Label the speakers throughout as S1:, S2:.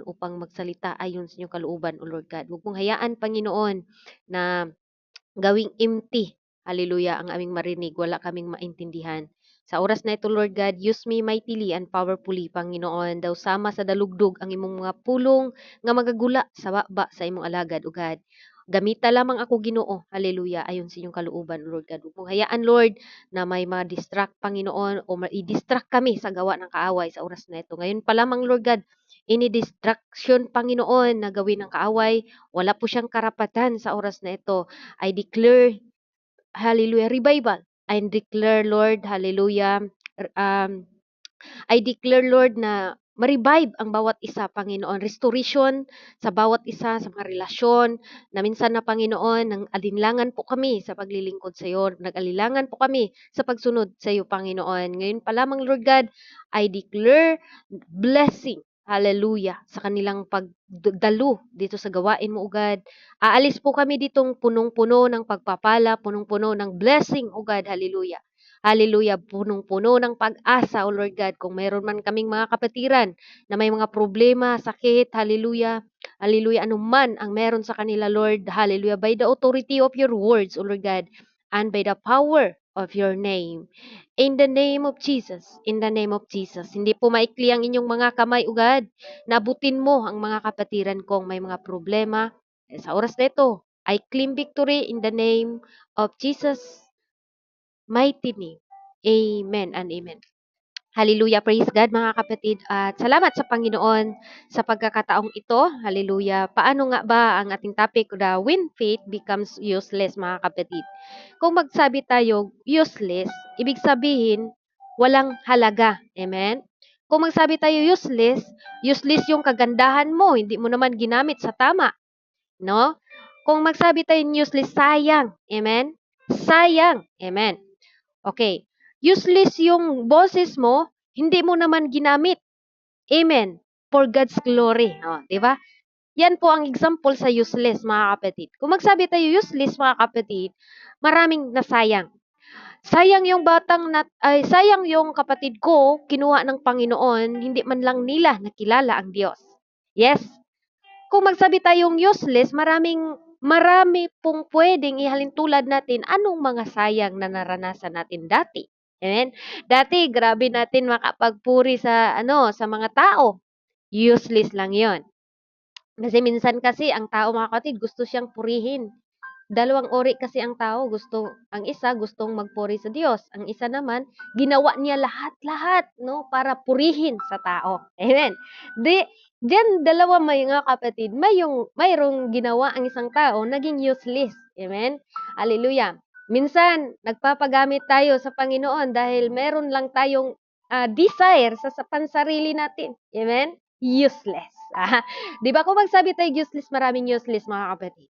S1: Panginoon upang magsalita ayon sa inyong kalooban, O Lord God. Huwag mong hayaan, Panginoon, na gawing empty, hallelujah, ang aming marinig, wala kaming maintindihan. Sa oras na ito, Lord God, use me mightily and powerfully, Panginoon. Daw sama sa dalugdog ang imong mga pulong nga magagula sa baba sa imong alagad, O God. Gamita lamang ako, Ginoo, hallelujah, ayon sa inyong kalooban, Lord God. Huwag mong hayaan, Lord, na may ma-distract, Panginoon, o ma-distract kami sa gawa ng kaaway sa oras na ito. Ngayon pa lamang, Lord God, any distraction, Panginoon, na gawin ng kaaway, wala po siyang karapatan sa oras na ito. I declare, hallelujah, revival. I declare, Lord, hallelujah, um, I declare, Lord, na ma-revive ang bawat isa, Panginoon. Restoration sa bawat isa, sa mga relasyon, na minsan na, Panginoon, nang alinlangan po kami sa paglilingkod sa iyo. Nag-alilangan po kami sa pagsunod sa iyo, Panginoon. Ngayon pa lamang, Lord God, I declare blessing, hallelujah, sa kanilang pagdalo dito sa gawain mo, O God. Aalis po kami ditong punong-puno ng pagpapala, punong-puno ng blessing, O God, hallelujah. Hallelujah, punong-puno ng pag-asa, O Lord God. Kung mayroon man kaming mga kapatiran na may mga problema, sakit, hallelujah, hallelujah, anuman ang meron sa kanila, Lord, hallelujah, by the authority of your words, O Lord God, and by the power of your name. In the name of Jesus, in the name of Jesus. Hindi po maikli ang inyong mga kamay, O God. Nabutin mo ang mga kapatiran kong may mga problema. Sa oras na ito, I claim victory in the name of Jesus' mighty name. Amen and amen. Hallelujah. Praise God, mga kapatid. At salamat sa Panginoon sa pagkakataong ito. Hallelujah. Paano nga ba ang ating topic, the when faith becomes useless, mga kapatid? Kung magsabi tayo useless, ibig sabihin walang halaga. Amen? Kung magsabi tayo useless, useless yung kagandahan mo, hindi mo naman ginamit sa tama. No? Kung magsabi tayo useless, sayang. Amen? Sayang. Amen. Okay. Useless yung boses mo, hindi mo naman ginamit. Amen. For God's glory. O, di ba? Yan po ang example sa useless, mga kapatid. Kung magsabi tayo useless, mga kapatid, maraming nasayang. Sayang yung sayang yung kapatid ko, kinuha ng Panginoon, hindi man lang nila nakilala ang Diyos. Yes. Kung magsabi tayong useless, marami pong pwedeng ihalintulad natin anong mga sayang na naranasan natin dati. Amen? Dati, grabe natin makapagpuri sa mga tao. Useless lang yon. Kasi minsan kasi, ang tao, mga kapatid, gusto siyang purihin. Dalawang uri kasi ang tao. Ang isa, gustong magpuri sa Diyos. Ang isa naman, ginawa niya lahat-lahat, no, para purihin sa tao. Amen. Diyan, dalawa mga kapatid, mayroong ginawa ang isang tao, naging useless. Amen. Hallelujah. Minsan, nagpapagamit tayo sa Panginoon dahil meron lang tayong desire sa pansarili natin. Amen. Useless. Di ba kung magsabi tayo useless, maraming useless, mga kapatid.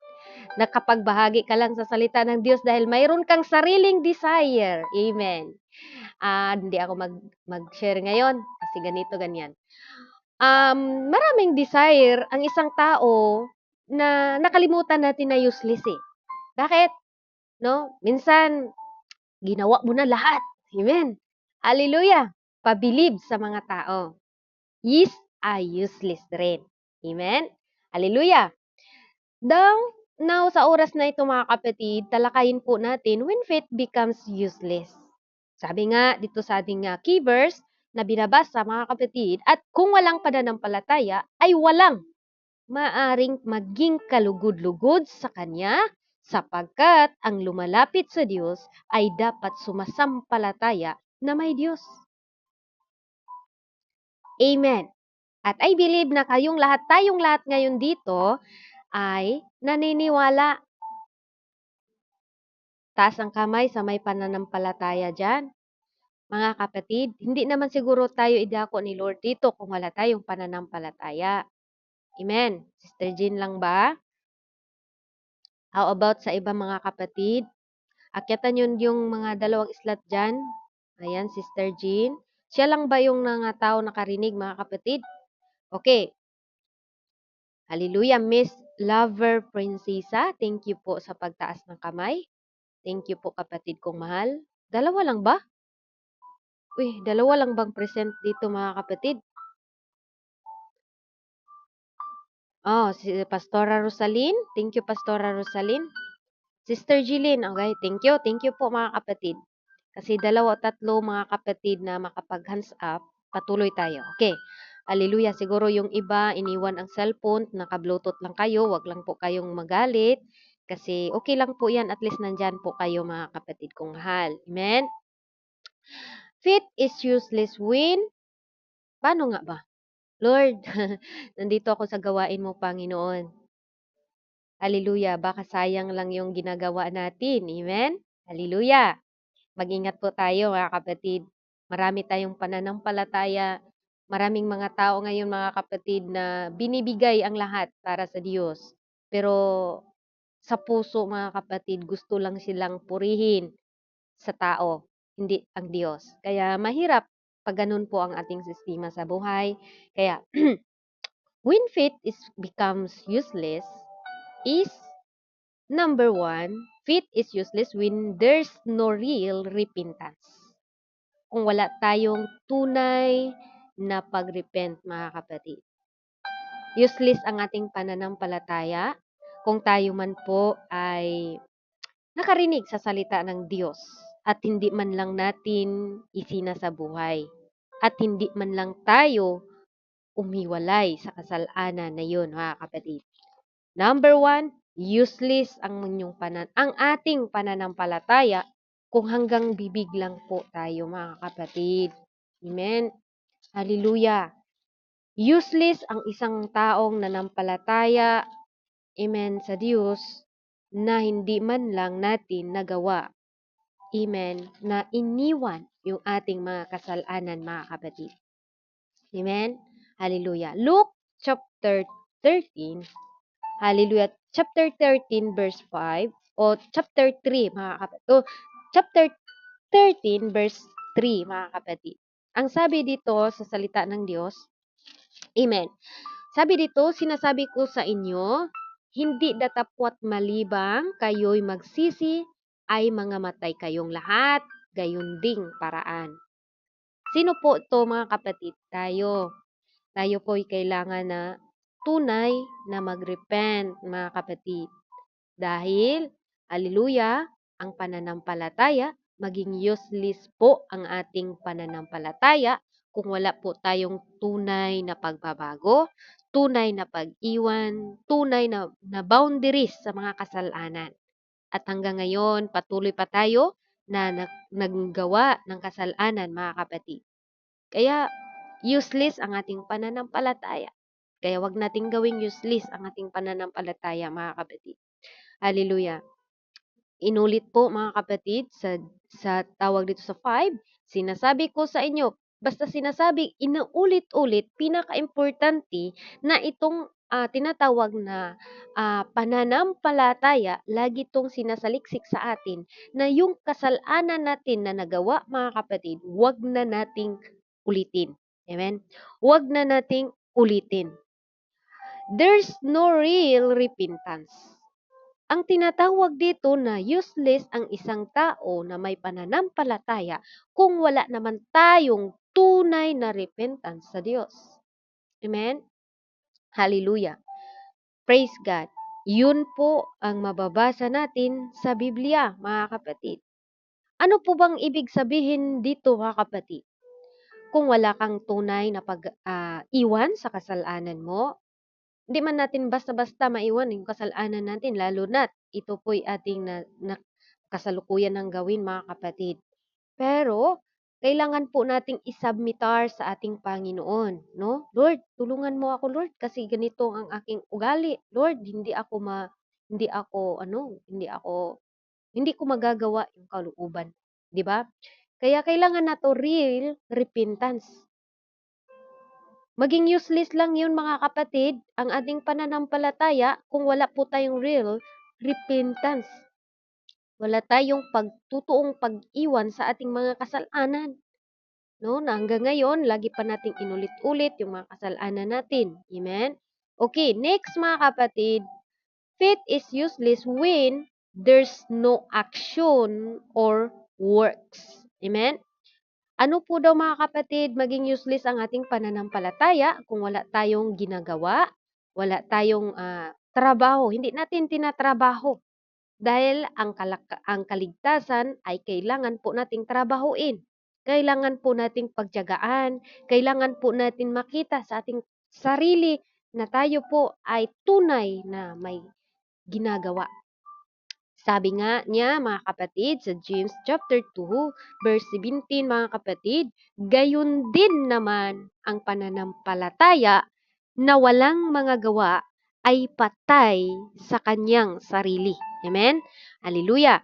S1: Nakapagbahagi ka lang sa salita ng Diyos dahil mayroon kang sariling desire. Amen. Hindi ako mag-share ngayon kasi ganito, ganyan. Maraming desire ang isang tao na nakalimutan natin na useless eh. Bakit? No? Minsan, ginawa mo na lahat. Amen. Hallelujah. Pabilib sa mga tao. Is useless rin. Amen. Hallelujah. Now, sa oras na ito, mga kapatid, talakayin po natin when faith becomes useless. Sabi nga dito sa ating key verse na binabasa, mga kapatid, at kung walang pananampalataya ay walang maaring maging kalugod-lugod sa Kanya sapagkat ang lumalapit sa Diyos ay dapat sumasampalataya na may Diyos. Amen. At I believe na tayong lahat ngayon dito ay naniniwala. Taas ang kamay sa may pananampalataya dyan. Mga kapatid, hindi naman siguro tayo idako ni Lord dito kung wala tayong pananampalataya. Amen. Sister Jean lang ba? How about sa ibang mga kapatid? Akyatan yun yung mga dalawang slot dyan. Ayan, Sister Jean. Siya lang ba yung tao nakarinig, mga kapatid? Okay. Hallelujah, Miss Lover Princesa. Thank you po sa pagtaas ng kamay. Thank you po, kapatid kong mahal. Dalawa lang ba? Uy, dalawa lang bang present dito, mga kapatid? Oh, si Pastora Rosalyn. Thank you, Pastora Rosalyn. Sister Jeline, okay. Thank you. Thank you po mga kapatid. Kasi 2 o 3 mga kapatid na makapag-hands up, patuloy tayo. Okay. Hallelujah. Siguro yung iba, iniwan ang cellphone, naka-bluetooth lang kayo, wag lang po kayong magalit. Kasi okay lang po yan, at least nandyan po kayo mga kapatid kong mahal. Amen? Faith is useless when, paano nga ba? Lord, nandito ako sa gawain mo, Panginoon. Hallelujah. Baka sayang lang yung ginagawa natin. Amen? Hallelujah. Mag-ingat po tayo mga kapatid. Marami tayong pananampalataya. Maraming mga tao ngayon mga kapatid na binibigay ang lahat para sa Diyos. Pero sa puso mga kapatid, gusto lang silang purihin sa tao, hindi ang Diyos. Kaya mahirap pag ganun po ang ating sistema sa buhay. Kaya when faith becomes useless is number 1, faith is useless when there's no real repentance. Kung wala tayong tunay na pag-repent, mga kapatid. Useless ang ating pananampalataya kung tayo man po ay nakarinig sa salita ng Diyos at hindi man lang natin isinasabuhay at hindi man lang tayo umiwalay sa kasalanan na yun, mga kapatid. Number 1, useless ang ating pananampalataya kung hanggang bibig lang po tayo, mga kapatid. Amen. Hallelujah. Useless ang isang taong nanampalataya, amen, sa Diyos na hindi man lang natin nagawa, amen, na iniwan yung ating mga kasalanan, mga kapatid. Amen. Hallelujah. Luke chapter 13, hallelujah, chapter 13 verse 5 o chapter 3, mga kapatid. O chapter 13 verse 3, mga kapatid. Ang sabi dito sa salita ng Diyos, amen. Sabi dito, sinasabi ko sa inyo, hindi datapwat malibang kayo'y magsisi, ay mga matay kayong lahat, gayon ding paraan. Sino po ito, mga kapatid? Tayo. Tayo po'y kailangan na tunay na mag-repent, mga kapatid. Dahil, hallelujah, ang pananampalataya, maging useless po ang ating pananampalataya kung wala po tayong tunay na pagbabago, tunay na pag-iwan, tunay na boundaries sa mga kasalanan. At hanggang ngayon, patuloy pa tayo na naggawa ng kasalanan, mga kapatid. Kaya, useless ang ating pananampalataya. Kaya wag nating gawing useless ang ating pananampalataya, mga kapatid. Hallelujah. Inulit po mga kapatid sa tawag dito sa 5, sinasabi ko sa inyo, basta sinasabi, inuulit-ulit, pinaka-importante na itong tinatawag na pananampalataya, lagi itong sinasaliksik sa atin na yung kasalanan natin na nagawa, mga kapatid, wag na nating ulitin. Amen? Wag na nating ulitin. There's no real repentance. Ang tinatawag dito na useless ang isang tao na may pananampalataya kung wala naman tayong tunay na repentance sa Diyos. Amen? Hallelujah. Praise God. Yun po ang mababasa natin sa Biblia, mga kapatid. Ano po bang ibig sabihin dito, mga kapatid? Kung wala kang tunay na pag-iwan sa kasalanan mo, hindi man natin basta-basta maiwan yung kasalanan natin, lalo na't ito po'y ating na kasalukuyan ng gawin, mga kapatid. Pero, kailangan po nating isubmitar sa ating Panginoon, no? Lord, tulungan mo ako, Lord, kasi ganito ang aking ugali. Lord, hindi ko magagawa yung kalooban, 'di ba? Kaya kailangan nato real repentance. Maging useless lang yun, mga kapatid, ang ating pananampalataya kung wala po tayong real repentance. Wala tayong pagtutuong pag-iwan sa ating mga kasalanan. No? Na hanggang ngayon, lagi pa nating inulit-ulit yung mga kasalanan natin. Amen? Okay, next mga kapatid, faith is useless when there's no action or works. Amen? Ano po daw mga kapatid, maging useless ang ating pananampalataya kung wala tayong ginagawa, wala tayong trabaho, hindi natin tinatrabaho. Dahil ang kaligtasan ay kailangan po nating trabahuin. Kailangan po nating pagtiyagaan, kailangan po natin makita sa ating sarili na tayo po ay tunay na may ginagawa. Sabi nga niya mga kapatid sa James chapter 2 verse 17 mga kapatid, gayon din naman ang pananampalataya na walang mga gawa ay patay sa kanyang sarili. Amen? Hallelujah.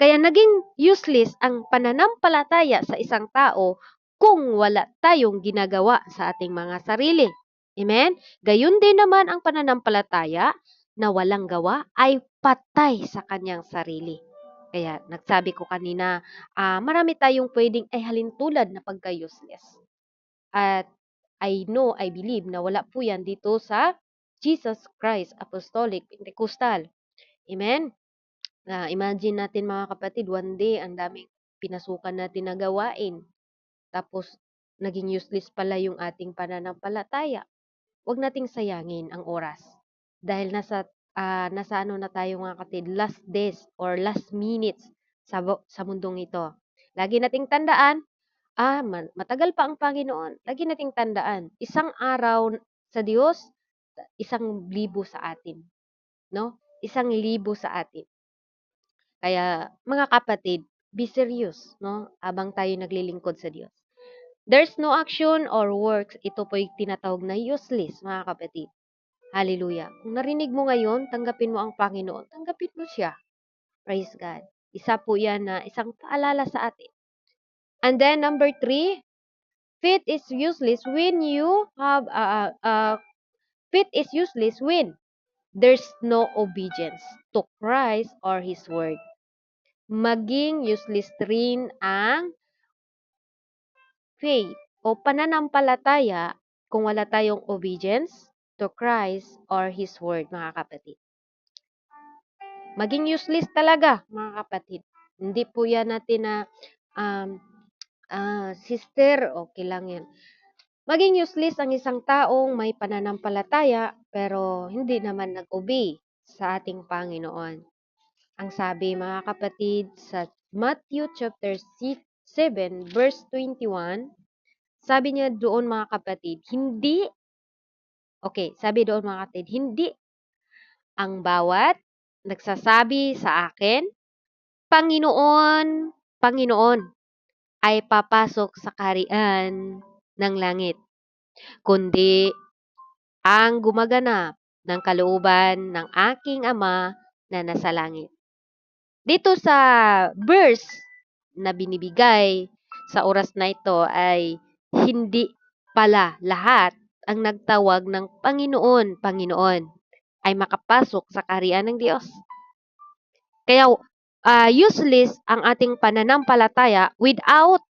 S1: Kaya naging useless ang pananampalataya sa isang tao kung wala tayong ginagawa sa ating mga sarili. Amen? Gayon din naman ang pananampalataya na walang gawa ay patay sa kanyang sarili. Kaya nagsabi ko kanina, marami tayong pwedeng ay halintulad na pagka-useless. At I know, I believe na wala po yan dito sa Jesus Christ Apostolic Pentecostal. Amen? Imagine natin mga kapatid, one day, ang daming pinasukan natin na gawain. Tapos, naging useless pala yung ating pananampalataya. Huwag nating sayangin ang oras. Dahil nasa ano na tayo mga kapatid, last days or last minutes sa mundong ito. Lagi nating tandaan, matagal pa ang Panginoon. Lagi nating tandaan, isang araw sa Diyos, 1,000 sa atin. No? 1,000 sa atin. Kaya, mga kapatid, be serious, no? Habang tayo naglilingkod sa Diyos. There's no action or works, ito po yung tinatawag na useless, mga kapatid. Hallelujah. Kung narinig mo ngayon, tanggapin mo ang Panginoon. Tanggapin mo siya. Praise God. Isa po yan na isang paalala sa atin. And then, number 3, faith is useless when you have, faith is useless when there's no obedience to Christ or His Word. Maging useless rin ang faith o pananampalataya kung wala tayong obedience to Christ or His Word, mga kapatid. Maging useless talaga, mga kapatid. Hindi po yan natin na, sister, okay lang yan. Maging useless ang isang taong may pananampalataya pero hindi naman nag-obey sa ating Panginoon. Ang sabi mga kapatid sa Matthew chapter 7 verse 21, sabi niya doon mga kapatid, sabi doon mga kapatid, hindi ang bawat nagsasabi sa akin, Panginoon, Panginoon, ay papasok sa kaharian ng langit, kundi ang gumaganap ng kalooban ng aking Ama na nasa langit. Dito sa verse na binibigay sa oras na ito ay hindi pala lahat ang nagtawag ng Panginoon, Panginoon ay makapasok sa kaharian ng Diyos. Kaya useless ang ating pananampalataya without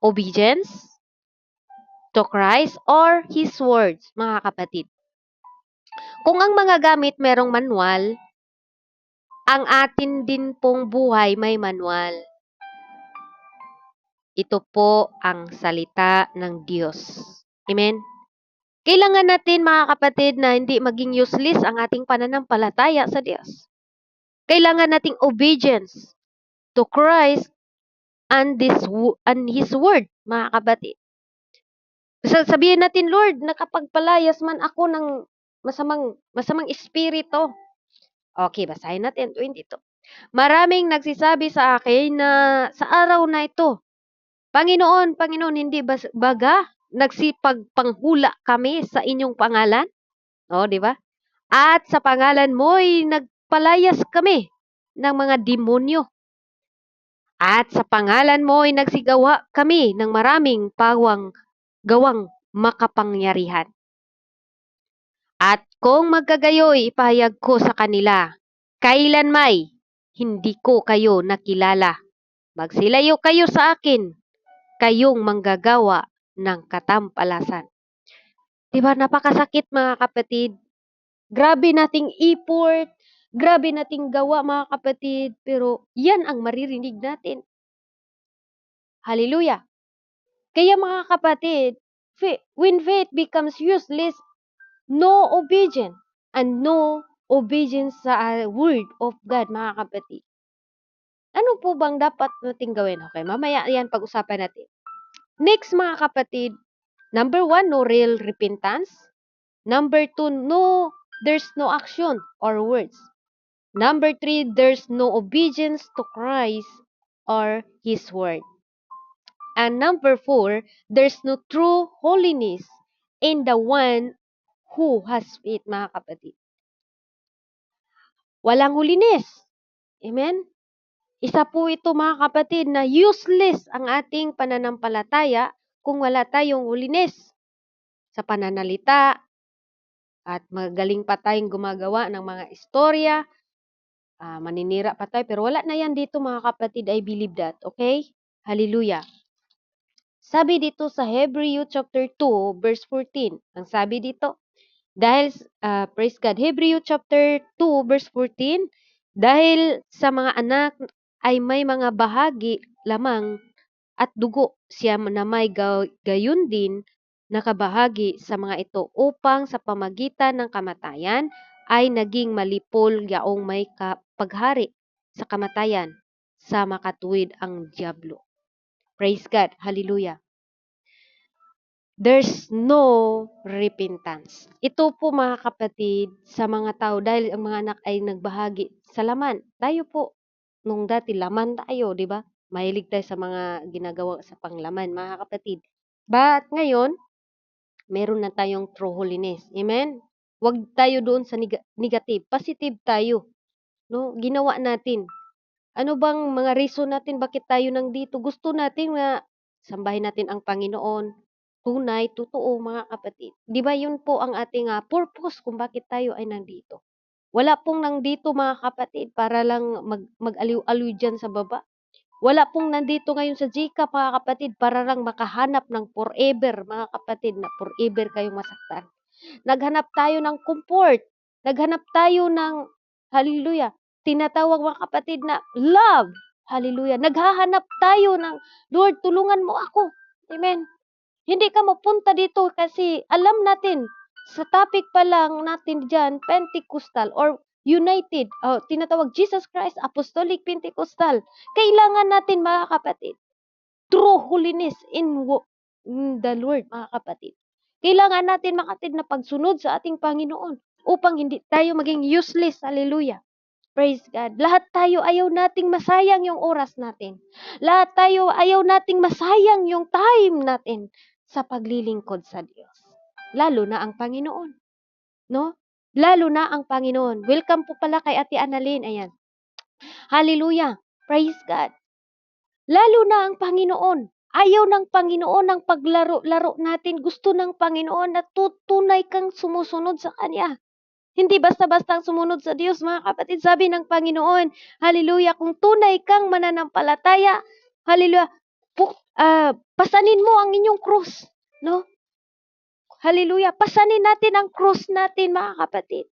S1: obedience to Christ or His words, mga kapatid. Kung ang mga gamit merong manual, ang atin din pong buhay may manual. Ito po ang salita ng Diyos. Amen? Kailangan natin mga kapatid na hindi maging useless ang ating pananampalataya sa Diyos. Kailangan nating obedience to Christ and His Word, mga kapatid. Sabihin natin, Lord, nakapagpalayas man ako ng masamang espiritu. Okay, basahin natin 22. Maraming nagsisabi sa akin na sa araw na ito, Panginoon, Panginoon, hindi baga nagsipagpanghula kami sa inyong pangalan? O, di ba? At sa pangalan mo'y nagpalayas kami ng mga demonyo. At sa pangalan mo'y nagsigawa kami ng maraming gawang makapangyarihan. At kung magkagayoy, ipahayag ko sa kanila, kailan may hindi ko kayo nakilala. Magsilayo kayo sa akin, kayong manggagawa ng katampalasan. Diba, napakasakit mga kapatid. Grabe nating effort, grabe nating gawa mga kapatid, pero yan ang maririnig natin. Hallelujah. Kaya mga kapatid, when faith becomes useless, no obedience and no obedience sa word of God, mga kapatid. Ano po bang dapat nating gawin? Okay, mamaya yan pag-usapan natin. Next, mga kapatid, number 1, no real repentance. Number 2, there's no action or words. Number 3, there's no obedience to Christ or His word. And number 4, there's no true holiness in the one who has faith, mga kapatid. Walang holiness. Amen? Isa po ito, mga kapatid, na useless ang ating pananampalataya kung wala tayong holiness sa pananalita at magaling pa tayong gumagawa ng mga istorya, maninira pa tayo, pero wala na yan dito, mga kapatid. I believe that. Okay? Hallelujah. Sabi dito sa Hebrew chapter 2, verse 14. Ang sabi dito, dahil, praise God, Hebrew chapter 2, verse 14, dahil sa mga anak ay may mga bahagi lamang at dugo, siya na may gayon din nakabahagi sa mga ito upang sa pamagitan ng kamatayan ay naging malipol yaong may paghari sa kamatayan sa makatuwid ang diablo. Praise God. Hallelujah. There's no repentance. Ito po, mga kapatid, sa mga tao dahil ang mga anak ay nagbahagi sa laman. Tayo po, nung dati laman tayo, di ba? Mahilig tayo sa mga ginagawa sa panglaman, mga kapatid. But ngayon, meron na tayong true holiness. Amen? Huwag tayo doon sa negative. Positive tayo. No? Ginawa natin. Ano bang mga reason natin bakit tayo nandito? Gusto natin na sambahin natin ang Panginoon. Tunay, totoo, mga kapatid. Di ba yun po ang ating purpose kung bakit tayo ay nandito? Wala pong nandito, mga kapatid, para lang mag-aliw-aliw dyan sa baba. Wala pong nandito ngayon sa Gcash, mga kapatid, para lang makahanap ng forever, mga kapatid, na forever kayong masaktan. Naghanap tayo ng comfort. Naghanap tayo ng, hallelujah, tinatawag, mga kapatid, na love. Hallelujah. Naghahanap tayo ng, Lord, tulungan mo ako. Amen. Hindi ka mapunta dito kasi alam natin, sa topic pa lang natin dyan, Pentecostal or United, tinatawag Jesus Christ Apostolic Pentecostal. Kailangan natin, mga kapatid, true holiness in the Lord, mga kapatid. Kailangan natin, mga kapatid, na pagsunod sa ating Panginoon upang hindi tayo maging useless. Hallelujah. Praise God. Lahat tayo ayaw nating masayang yung oras natin. Lahat tayo ayaw nating masayang yung time natin sa paglilingkod sa Diyos. Lalo na ang Panginoon. No? Lalo na ang Panginoon. Welcome po pala kay Ate Annalyn. Ayan. Hallelujah. Praise God. Lalo na ang Panginoon. Ayaw ng Panginoon ang paglaro-laro natin. Gusto ng Panginoon na tunay kang sumusunod sa Kanya. Hindi basta-basta sumunod sa Diyos, mga kapatid. Sabi ng Panginoon, hallelujah, kung tunay kang mananampalataya, hallelujah, pasanin mo ang inyong krus. No? Hallelujah, pasanin natin ang krus natin, mga kapatid.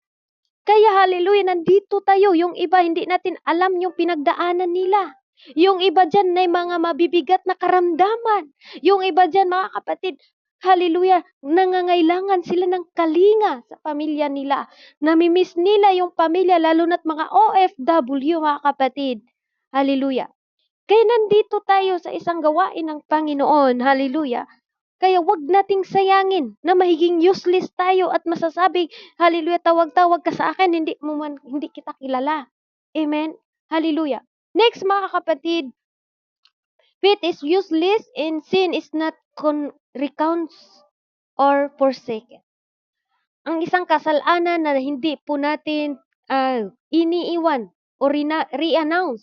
S1: Kaya hallelujah, nandito tayo. Yung iba, hindi natin alam yung pinagdaanan nila. Yung iba dyan na mga mabibigat na karamdaman. Yung iba dyan, mga kapatid, hallelujah, nangangailangan sila ng kalinga sa pamilya nila. Namimiss nila yung pamilya, lalo na't mga OFW, mga kapatid. Hallelujah. Kaya nandito tayo sa isang gawain ng Panginoon. Hallelujah. Kaya wag nating sayangin na mahiging useless tayo at masasabi, hallelujah, tawag-tawag ka sa akin, hindi kita kilala. Amen? Hallelujah. Next, mga kapatid, faith is useless and sin is not recounts or forsaken. Ang isang kasalanan na hindi po natin iniiwan o re-announce.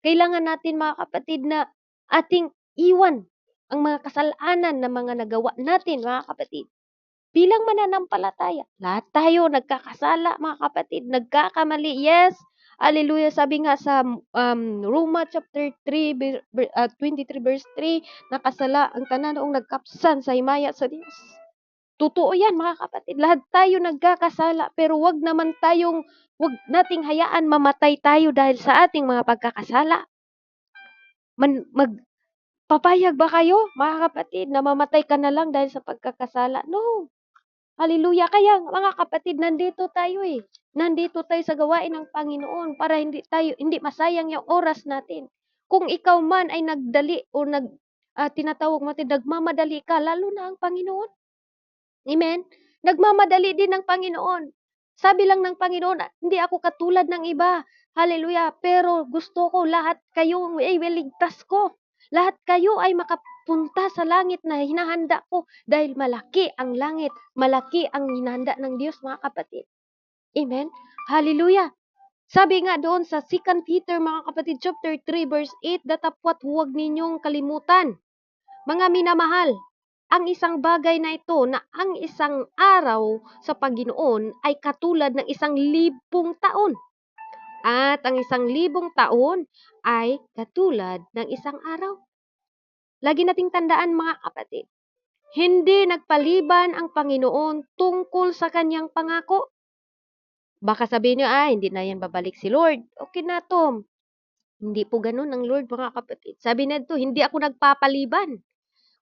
S1: Kailangan natin, mga kapatid, na ating iwan ang mga kasalanan na mga nagawa natin, mga kapatid. Bilang mananampalataya, lahat tayo nagkakasala, mga kapatid, nagkakamali. Yes, hallelujah. Sabi nga sa Roma chapter 3, 23 verse 3, nakasala ang tanan noong nagkapsan sa himaya sa Diyos. Totoo yan, mga kapatid. Lahat tayo nagkakasala, pero wag nating hayaan mamatay tayo dahil sa ating mga pagkakasala. Papayag ba kayo, mga kapatid, na mamatay ka na lang dahil sa pagkakasala? No. Hallelujah. Kaya mga kapatid, nandito tayo eh. Nandito tayo sa gawain ng Panginoon para hindi masayang yung oras natin. Kung ikaw man ay nagdali o tinatawag natin, nagmamadali ka, lalo na ang Panginoon. Amen? Nagmamadali din ng Panginoon. Sabi lang ng Panginoon, hindi ako katulad ng iba. Hallelujah. Pero gusto ko lahat kayo ay ligtas ko. Lahat kayo ay makapunta sa langit na hinahanda ko dahil malaki ang langit, malaki ang hinahanda ng Diyos, mga kapatid. Amen? Hallelujah. Sabi nga doon sa 2 Peter, mga kapatid, chapter 3, verse 8, datapwat huwag ninyong kalimutan, mga minamahal, ang isang bagay na ito na ang isang araw sa Panginoon ay katulad ng 1,000 taon. At ang 1,000 taon ay katulad ng isang araw. Lagi nating tandaan, mga kapatid, hindi nagpaliban ang Panginoon tungkol sa kanyang pangako. Baka sabihin nyo, hindi na yan babalik si Lord. Okay na to. Hindi po ganun ang Lord, mga kapatid. Sabi na ito, hindi ako nagpapaliban,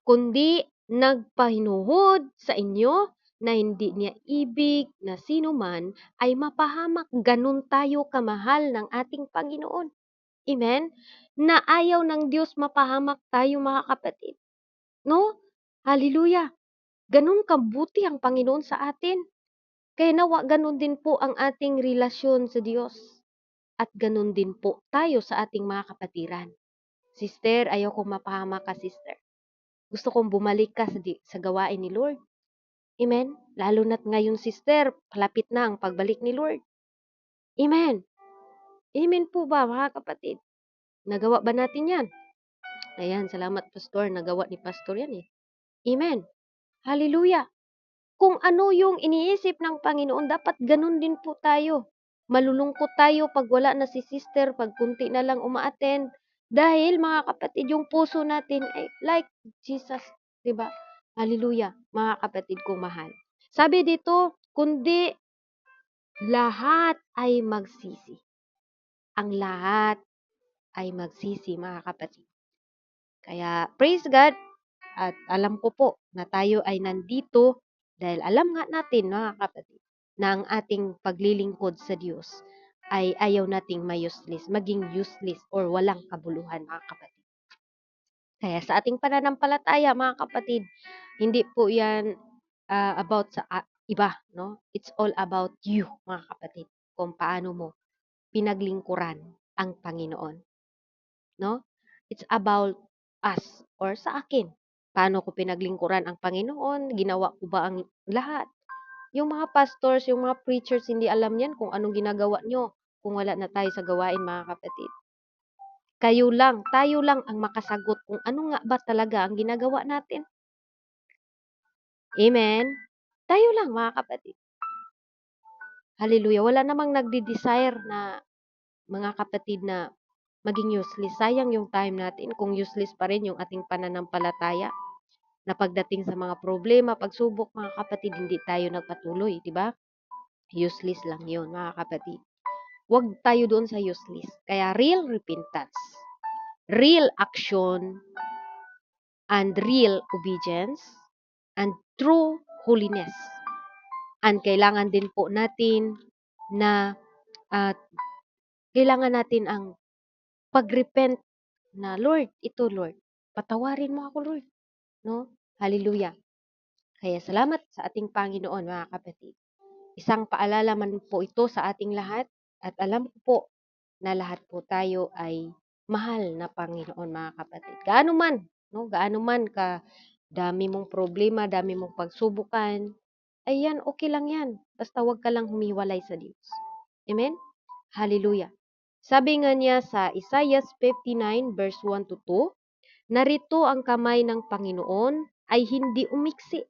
S1: kundi nagpahinuhod sa inyo na hindi niya ibig na sino man ay mapahamak. Ganun tayo kamahal ng ating Panginoon. Amen? Na ayaw ng Diyos mapahamak tayo, mga kapatid. No? Hallelujah. Ganun kabuti ang Panginoon sa atin. Kaya nawa ganun din po ang ating relasyon sa Diyos. At ganun din po tayo sa ating mga kapatiran. Sister, ayaw kong mapahamak ka, sister. Gusto kong bumalik ka sa gawain ni Lord. Amen? Lalo na't ngayon, sister, palapit na ang pagbalik ni Lord. Amen? Amen po ba, mga kapatid? Nagawa ba natin yan? Ayan, salamat, Pastor. Nagawa ni Pastor yan eh. Amen? Hallelujah! Kung ano yung iniisip ng Panginoon, dapat ganun din po tayo. Malulungkot tayo pag wala na si sister, pag kunti na lang umaattend. Dahil, mga kapatid, yung puso natin ay like Jesus. Diba? Hallelujah, mga kapatid kong mahal. Sabi dito, kundi lahat ay magsisi. Ang lahat ay magsisi, mga kapatid. Kaya, praise God, at alam ko po na tayo ay nandito dahil alam nga natin, mga kapatid, na ang ating paglilingkod sa Diyos ay ayaw nating maging useless or walang kabuluhan, mga kapatid. Kaya sa ating pananampalataya, mga kapatid, hindi po yan about sa iba, no? It's all about you, mga kapatid, kung paano mo pinaglingkuran ang Panginoon, no? It's about us or sa akin. Paano ko pinaglingkuran ang Panginoon? Ginawa ko ba ang lahat? Yung mga pastors, yung mga preachers, hindi alam yan kung anong ginagawa nyo kung wala na tayo sa gawain, mga kapatid. Tayo lang ang makasagot kung ano nga ba talaga ang ginagawa natin. Amen? Tayo lang, mga kapatid. Hallelujah. Wala namang nagdi-desire na mga kapatid na maging useless. Sayang yung time natin kung useless pa rin yung ating pananampalataya. Na pagdating sa mga problema, pagsubok, mga kapatid, hindi tayo nagpatuloy, di ba? Useless lang yun, mga kapatid. Huwag tayo doon sa useless. Kaya real repentance, real action, and real obedience, and true holiness. And kailangan din po natin na kailangan natin ang pag-repent na, Lord, Lord, patawarin mo ako, Lord. No? Hallelujah. Kaya salamat sa ating Panginoon, mga kapatid. Isang paalala man po ito sa ating lahat at alam ko po na lahat po tayo ay mahal na Panginoon, mga kapatid. Gaano man, no? Gaano man ka dami mong problema, dami mong pagsubukan, ayan, okay lang yan. Basta wag ka lang humiwalay sa Diyos. Amen? Hallelujah. Sabi nga niya sa Isaiah 59 verse 1 to 2, narito ang kamay ng Panginoon ay hindi umiksi,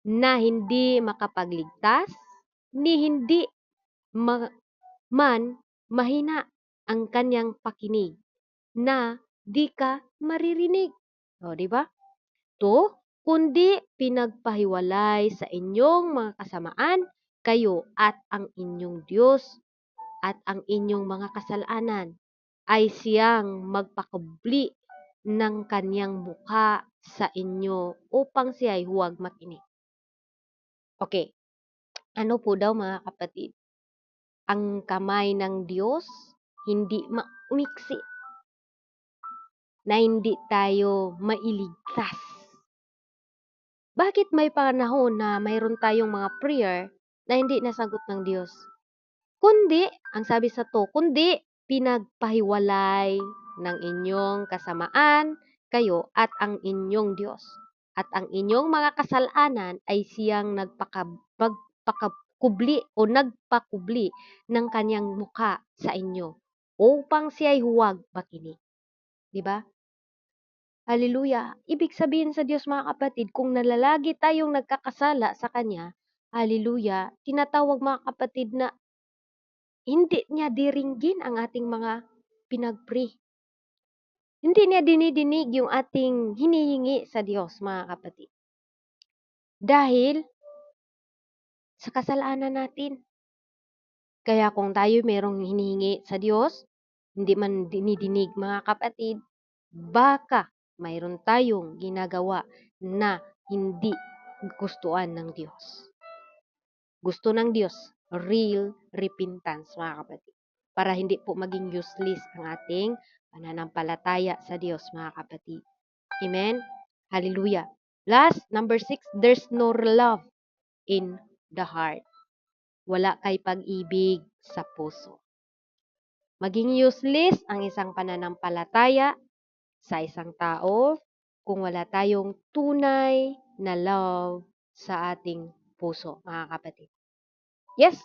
S1: na hindi makapagligtas, ni hindi man mahina ang kanyang pakinig, na di ka maririnig. O, di ba? To, kundi pinagpahiwalay sa inyong mga kasamaan, kayo at ang inyong Diyos at ang inyong mga kasalanan ay siyang magpakubli ng kanyang mukha sa inyo upang siya ay huwag makinig. Okay, ano po daw mga kapatid? Ang kamay ng Diyos hindi umiksi na hindi tayo mailigtas. Bakit may panahon na mayroon tayong mga prayer na hindi nasagot ng Diyos? Kundi, ang sabi sa to, kundi pinagpahiwalay ng inyong kasamaan kayo at ang inyong Diyos. At ang inyong mga kasalanan ay siyang nagpakakubli o nagpakubli ng kanyang mukha sa inyo upang siya'y huwag makinig. Diba? Hallelujah. Ibig sabihin sa Diyos mga kapatid, kung nalalagi tayong nagkakasala sa Kanya, hallelujah, tinatawag mga kapatid na hindi niya diringgin ang ating mga pinag-pray. Hindi niya dinidinig yung ating hinihingi sa Diyos mga kapatid. Dahil sa kasalanan natin. Kaya kung tayo merong hinihingi sa Diyos, hindi man dinidinig mga kapatid, baka mayroon tayong ginagawa na hindi gustuhan ng Diyos. Gusto ng Diyos, real repentance mga kapatid. Para hindi po maging useless ang ating pananampalataya sa Diyos mga kapatid. Amen? Hallelujah. Last, number 6, there's no love in the heart. Wala kay pag-ibig sa puso. Maging useless ang isang pananampalataya sa isang tao kung wala tayong tunay na love sa ating puso, mga kapatid. Yes,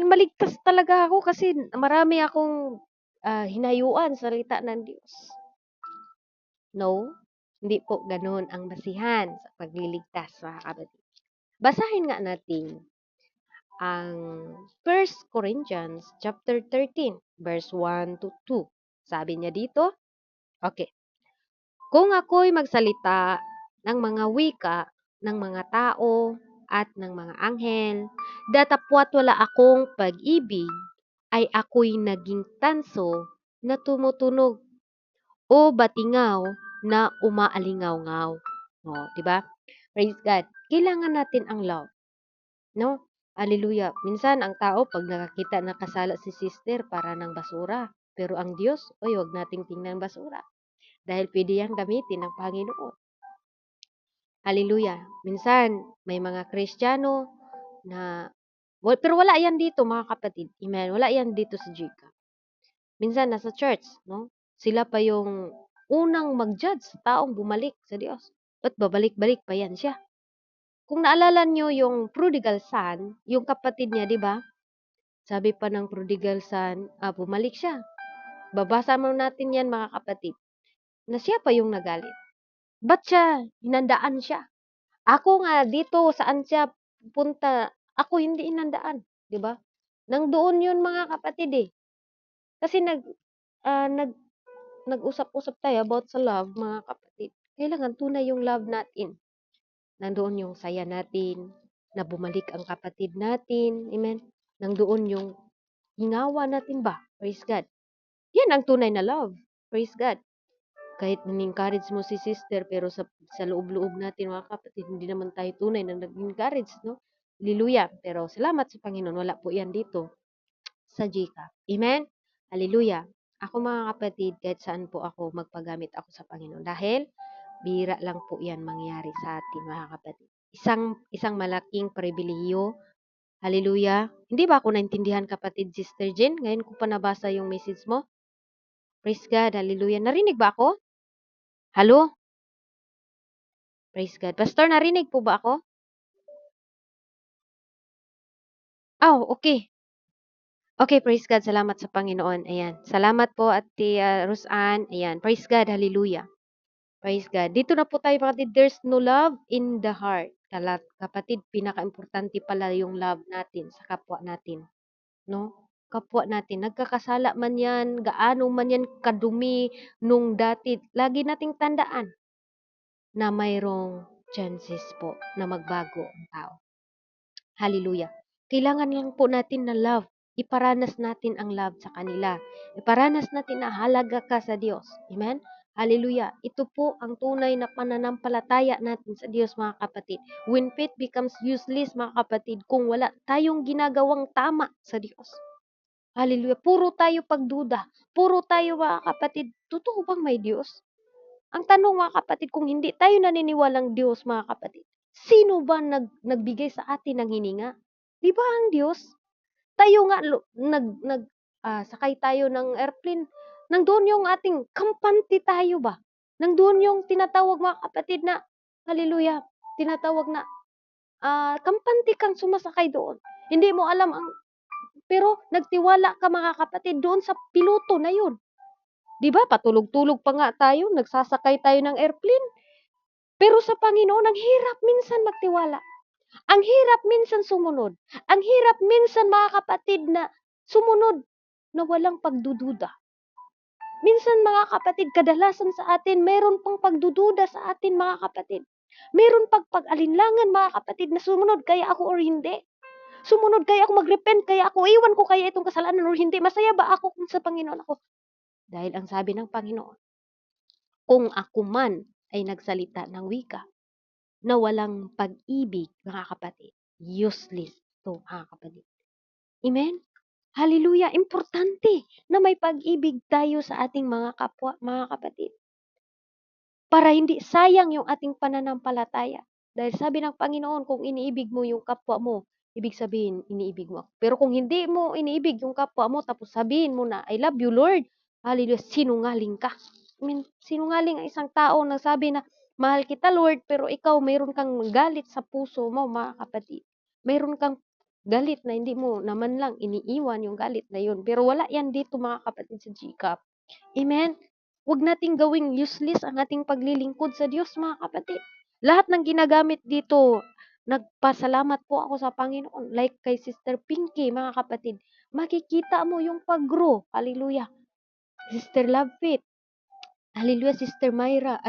S1: maligtas talaga ako kasi marami akong hinayuan sa salita ng Diyos. No, hindi po ganun ang basihan sa pagliligtas, mga kapatid. Basahin nga natin ang 1 Corinthians chapter 13, verse 1 to 2. Sabi niya dito, okay, kung ako'y magsalita ng mga wika ng mga tao at ng mga anghel, datapwat wala akong pag-ibig, ay ako'y naging tanso na tumutunog o batingaw na umaalingaw-ngaw. O, di ba? Praise God. Kailangan natin ang love. No? Hallelujah. Minsan, ang tao, pag nakakita na kasala si sister, para ng basura. Pero ang Diyos, oy, huwag nating tingnan basura. Dahil pwede yan gamitin ng Panginoon. Hallelujah. Minsan, may mga Kristiyano na, pero wala yan dito, mga kapatid. Amen. Wala yan dito sa Jika. Minsan, nasa church, no? Sila pa yung unang mag-judge sa taong bumalik sa Diyos. At babalik-balik pa yan siya. Kung naalala nyo yung prodigal son, yung kapatid niya, di ba? Sabi pa ng prodigal son, bumalik siya. Babasa mo natin yan mga kapatid, na siya pa yung nagalit. Ba't siya? Hinandaan siya. Ako nga, dito, saan siya punta, ako hindi hinandaan. Di ba? Nang doon yun mga kapatid eh. Kasi nag-usap-usap tayo about sa love mga kapatid. Kailangan tunay yung love natin. Nandoon yung saya natin, na bumalik ang kapatid natin. Amen? Nandoon yung hingawa natin ba? Praise God. Yan ang tunay na love. Praise God. Kahit nin-encourage mo si sister, pero sa loob-loob natin, mga kapatid, hindi naman tayo tunay na nag-encourage, no? Hallelujah. Pero salamat sa Panginoon, wala po yan dito sa Jika. Amen? Hallelujah. Ako mga kapatid, kahit saan po ako, magpagamit ako sa Panginoon. Dahil, bira lang po yan mangyari sa atin, mga kapatid. Isang malaking pribilehiyo. Hallelujah. Hindi ba ako naintindihan, kapatid, Sister Jen? Ngayon ko pa nabasa yung message mo. Praise God. Hallelujah. Narinig ba ako? Hello? Praise God. Pastor, narinig po ba ako? Oh, okay. Okay, praise God. Salamat sa Panginoon. Ayan. Salamat po, Ate Roseanne. Ayan. Praise God. Hallelujah. Praise God. Dito na po tayo, kapatid. There's no love in the heart. Kapatid, pinaka-importante pala yung love natin sa kapwa natin. No? Kapwa natin. Nagkakasala man yan, gaano man yan kadumi nung dati. Lagi nating tandaan na mayroong chances po na magbago ang tao. Hallelujah. Kailangan lang po natin na love. Iparanas natin ang love sa kanila. Iparanas natin na halaga ka sa Diyos. Amen? Hallelujah. Ito po ang tunay na pananampalataya natin sa Diyos, mga kapatid. When faith becomes useless, mga kapatid, kung wala tayong ginagawang tama sa Diyos. Hallelujah. Puro tayo pagduda. Puro tayo, mga kapatid, totoo bang may Diyos? Ang tanong, mga kapatid, kung hindi tayo naniniwalang Diyos, mga kapatid, sino ba nagbigay sa atin ng hininga? Di ba ang Diyos? Tayo nga, sakay tayo ng airplane, nandun yung ating kampante tayo ba? Nandun yung tinatawag, mga kapatid, na, hallelujah, tinatawag na, kampante kang sumasakay doon. Hindi mo alam pero nagtiwala ka, mga kapatid, doon sa piloto na yun. Di ba? Patulog-tulog pa nga tayo, nagsasakay tayo ng airplane. Pero sa Panginoon, ang hirap minsan magtiwala. Ang hirap minsan sumunod. Ang hirap minsan, mga kapatid, na sumunod na walang pagdududa. Minsan, mga kapatid, kadalasan sa atin, mayroon pang pagdududa sa atin, mga kapatid. Mayroon pang pag-alinlangan, mga kapatid, na sumunod kaya ako or hindi. Sumunod kaya ako, mag-repent kaya ako, iwan ko kaya itong kasalanan or hindi. Masaya ba ako kung sa Panginoon ako? Dahil ang sabi ng Panginoon, kung ako man ay nagsalita ng wika na walang pag-ibig, mga kapatid, useless to, mga kapatid. Amen? Hallelujah! Importante na may pag-ibig tayo sa ating mga kapwa, mga kapatid. Para hindi sayang yung ating pananampalataya. Dahil sabi ng Panginoon, kung iniibig mo yung kapwa mo, ibig sabihin, iniibig mo ako. Pero kung hindi mo iniibig yung kapwa mo, tapos sabihin mo na, I love you, Lord, hallelujah, sinungaling ka. I mean, sinungaling ang isang tao na sabi na, mahal kita, Lord, pero ikaw, mayroon kang galit sa puso mo, mga kapatid. Mayroon kang galit na hindi mo naman lang iniiwan yung galit na yun. Pero wala yan dito, mga kapatid, sa GCAP. Amen? Huwag nating gawing useless ang ating paglilingkod sa Diyos, mga kapatid. Lahat ng ginagamit dito, nagpasalamat po ako sa Panginoon. Like kay Sister Pinky, mga kapatid. Makikita mo yung pag-grow. Hallelujah. Sister Love Faith. Hallelujah. Sister Myra.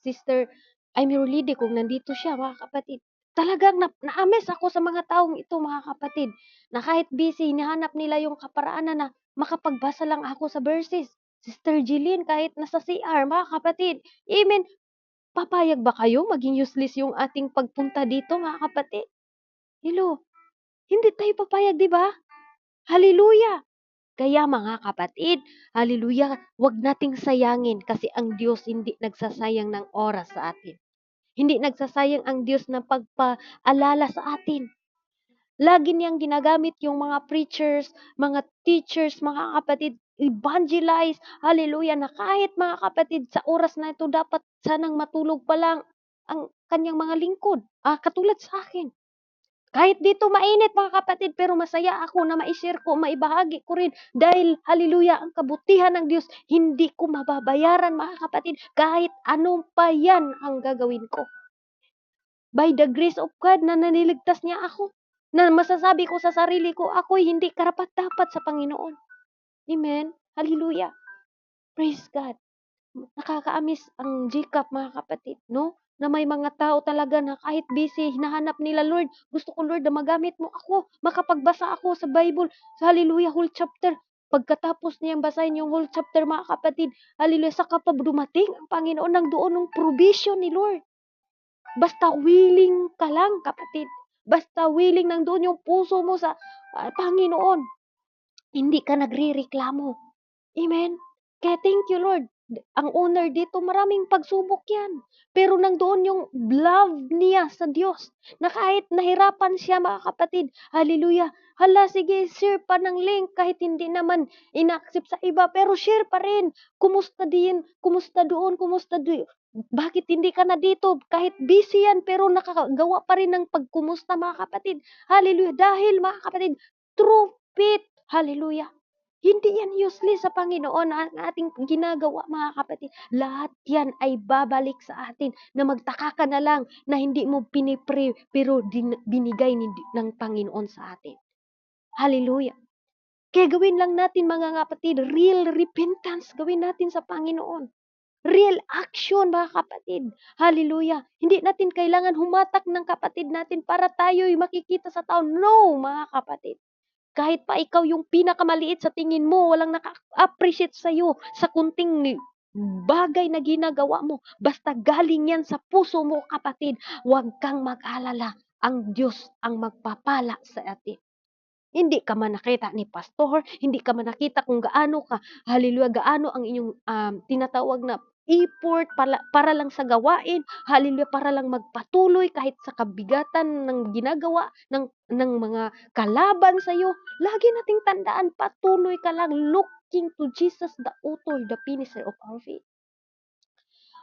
S1: Sister Amirulide, kung nandito siya, mga kapatid. Talagang na-amaze ako sa mga taong ito, mga kapatid. Na kahit busy, hinahanap nila yung kaparaanan na makapagbasa lang ako sa verses. Sister Jeline, kahit nasa CR, mga kapatid. Amen. Papayag ba kayo maging useless yung ating pagpunta dito, mga kapatid? Hello. Hindi tayo papayag, di ba? Hallelujah. Kaya, mga kapatid, hallelujah, wag nating sayangin kasi ang Diyos hindi nagsasayang ng oras sa atin. Hindi nagsasayang ang Diyos ng pagpaalala sa atin. Lagi niyang ginagamit yung mga preachers, mga teachers, mga kapatid, evangelize, hallelujah, na kahit, mga kapatid, sa oras na ito dapat sanang matulog pa lang ang kanyang mga lingkod. Katulad sa akin. Kahit dito mainit, mga kapatid, pero masaya ako na ma-share ko, maibahagi ko rin. Dahil, hallelujah, ang kabutihan ng Diyos, hindi ko mababayaran, mga kapatid, kahit anong pa yan ang gagawin ko. By the grace of God na naniligtas niya ako. Na masasabi ko sa sarili ko, ako'y hindi karapat-dapat sa Panginoon. Amen? Hallelujah. Praise God. Nakakaamis ang GCAP, mga kapatid, no? Na may mga tao talaga na kahit busy, hinahanap nila, Lord, gusto ko, Lord, na magamit mo ako, makapagbasa ako sa Bible, sa hallelujah, whole chapter. Pagkatapos niyang basahin yung whole chapter, mga kapatid, hallelujah, saka pa dumating ang Panginoon ng doon ng provision ni Lord. Basta willing ka lang, kapatid. Basta willing, nandoon yung puso mo sa Panginoon. Hindi ka nagrereklamo. Amen? Kaya thank you, Lord. Ang owner dito, maraming pagsubok yan. Pero nandoon yung love niya sa Diyos. Na kahit nahirapan siya, mga kapatid, hallelujah, hala, sige, share pa ng link kahit hindi naman ina-accept sa iba. Pero share pa rin. Kumusta din? Kumusta doon? Kumusta doon? Bakit hindi ka na dito? Kahit busy yan, pero nakagawa pa rin ng pagkumusta, mga kapatid. Hallelujah. Dahil, mga kapatid, true faith. Hallelujah. Hindi yan useless sa Panginoon ang ating ginagawa, mga kapatid. Lahat yan ay babalik sa atin na magtaka ka na lang na hindi mo pinipray pero binigay ng Panginoon sa atin. Hallelujah. Kaya gawin lang natin, mga kapatid, real repentance. Gawin natin sa Panginoon. Real action, mga kapatid. Hallelujah. Hindi natin kailangan humatak ng kapatid natin para tayo'y makikita sa tao. No, mga kapatid. Kahit pa ikaw yung pinakamaliit sa tingin mo, walang naka-appreciate sa'yo sa kunting bagay na ginagawa mo, basta galing yan sa puso mo, kapatid, huwag kang mag-alala. Ang Diyos ang magpapala sa atin. Hindi ka man nakita ni pastor, hindi ka man nakita kung gaano ka, hallelujah, gaano ang inyong tinatawag na effort para lang sa gawain, hallelujah, para lang magpatuloy kahit sa kabigatan ng ginagawa ng mga kalaban sa iyo. Lagi nating tandaan, patuloy ka lang looking to Jesus, the author, the finisher of our faith.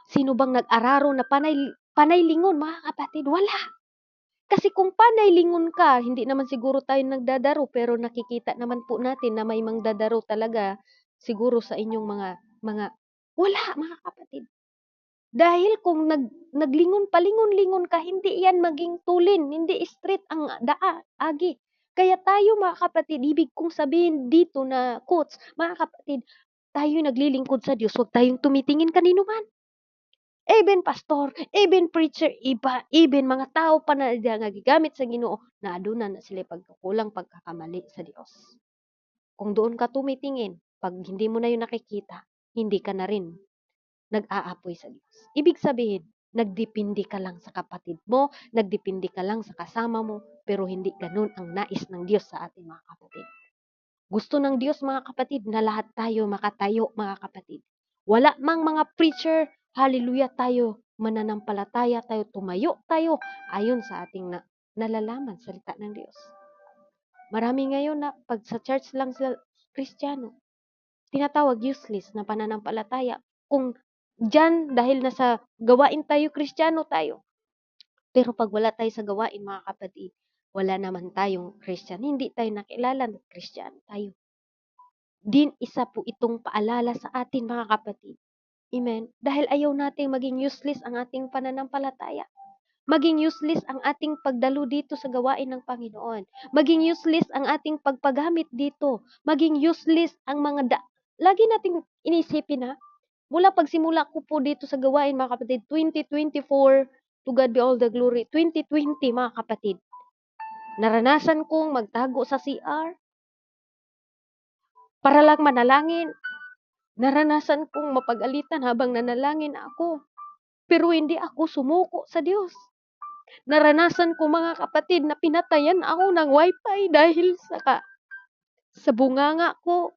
S1: Sino bang nag-araro na panay lingon, mga kapatid? Wala. Kasi kung panay lingon ka, hindi naman siguro tayo nagdadaro, pero nakikita naman po natin na may mangdadaro talaga siguro sa inyong mga wala, mga kapatid. Dahil kung naglingon palingon-lingon ka, hindi yan maging tulin, hindi straight ang agi. Kaya tayo, mga kapatid, ibig kong sabihin dito na quotes, mga kapatid, tayo naglilingkod sa Diyos, huwag tayong tumitingin kanino man. Even pastor, even preacher, even mga tao pa na nagigamit sa Ginoo, na aduna na sila pagkukulang, pagkakamali sa Dios. Kung doon ka tumitingin, pag hindi mo na yun nakikita, hindi ka na rin nag-aapoy sa Diyos. Ibig sabihin, nagdepende ka lang sa kapatid mo, nagdepende ka lang sa kasama mo, pero hindi ganun ang nais ng Diyos sa ating mga kapatid. Gusto ng Diyos, mga kapatid, na lahat tayo makatayo, mga kapatid. Wala mang mga preacher, hallelujah, tayo mananampalataya tayo, tumayo tayo ayon sa ating nalalaman salita ng Diyos. Marami ngayon na pag sa church lang sila Kristiyano, tinatawag useless na pananampalataya. Kung dyan, dahil nasa gawain tayo, Kristiyano tayo. Pero pag wala tayo sa gawain, mga kapatid, wala naman tayong Christian. Hindi tayo nakilala na Christian tayo. Din isa po itong paalala sa atin, mga kapatid. Amen. Dahil ayaw nating maging useless ang ating pananampalataya. Maging useless ang ating pagdalo dito sa gawain ng Panginoon. Maging useless ang ating pagpagamit dito. Maging useless ang lagi nating inisipin, ha. Mula pagsimula ko po dito sa gawain, mga kapatid, 2024, to God be all the glory. 2020, mga kapatid, naranasan kong magtago sa CR para lang manalangin. Naranasan kong mapagalitan habang nanalangin ako. Pero hindi ako sumuko sa Diyos. Naranasan ko, mga kapatid, na pinatayan ako ng wifi dahil sa bunganga ko.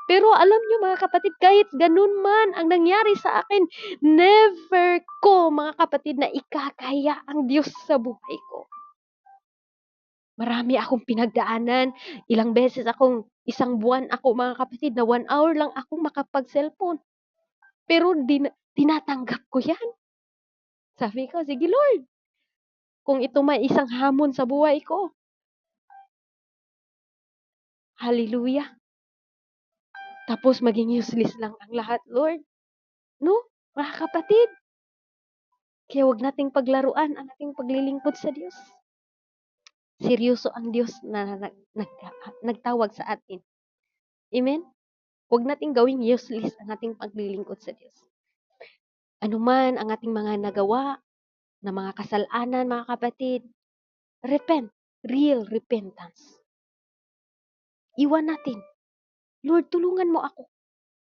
S1: Pero alam nyo, mga kapatid, kahit ganun man ang nangyari sa akin, never ko, mga kapatid, na ikakaya ang Diyos sa buhay ko. Marami akong pinagdaanan. Ilang beses isang buwan ako, mga kapatid, na 1 hour lang akong makapag-cellphone. Pero tinatanggap ko yan. Sabi ko, sige Lord, kung ito may isang hamon sa buhay ko. Hallelujah. Tapos maging useless lang ang lahat, Lord. No? Mga kapatid. Kaya huwag nating paglaruan ang ating paglilingkod sa Diyos. Seryoso ang Diyos na nagtawag sa atin. Amen? Huwag nating gawing useless ang ating paglilingkod sa Diyos. Ano man ang ating mga nagawa, na mga kasalanan, mga kapatid, repent. Real repentance. Iwan natin. Lord, tulungan mo ako.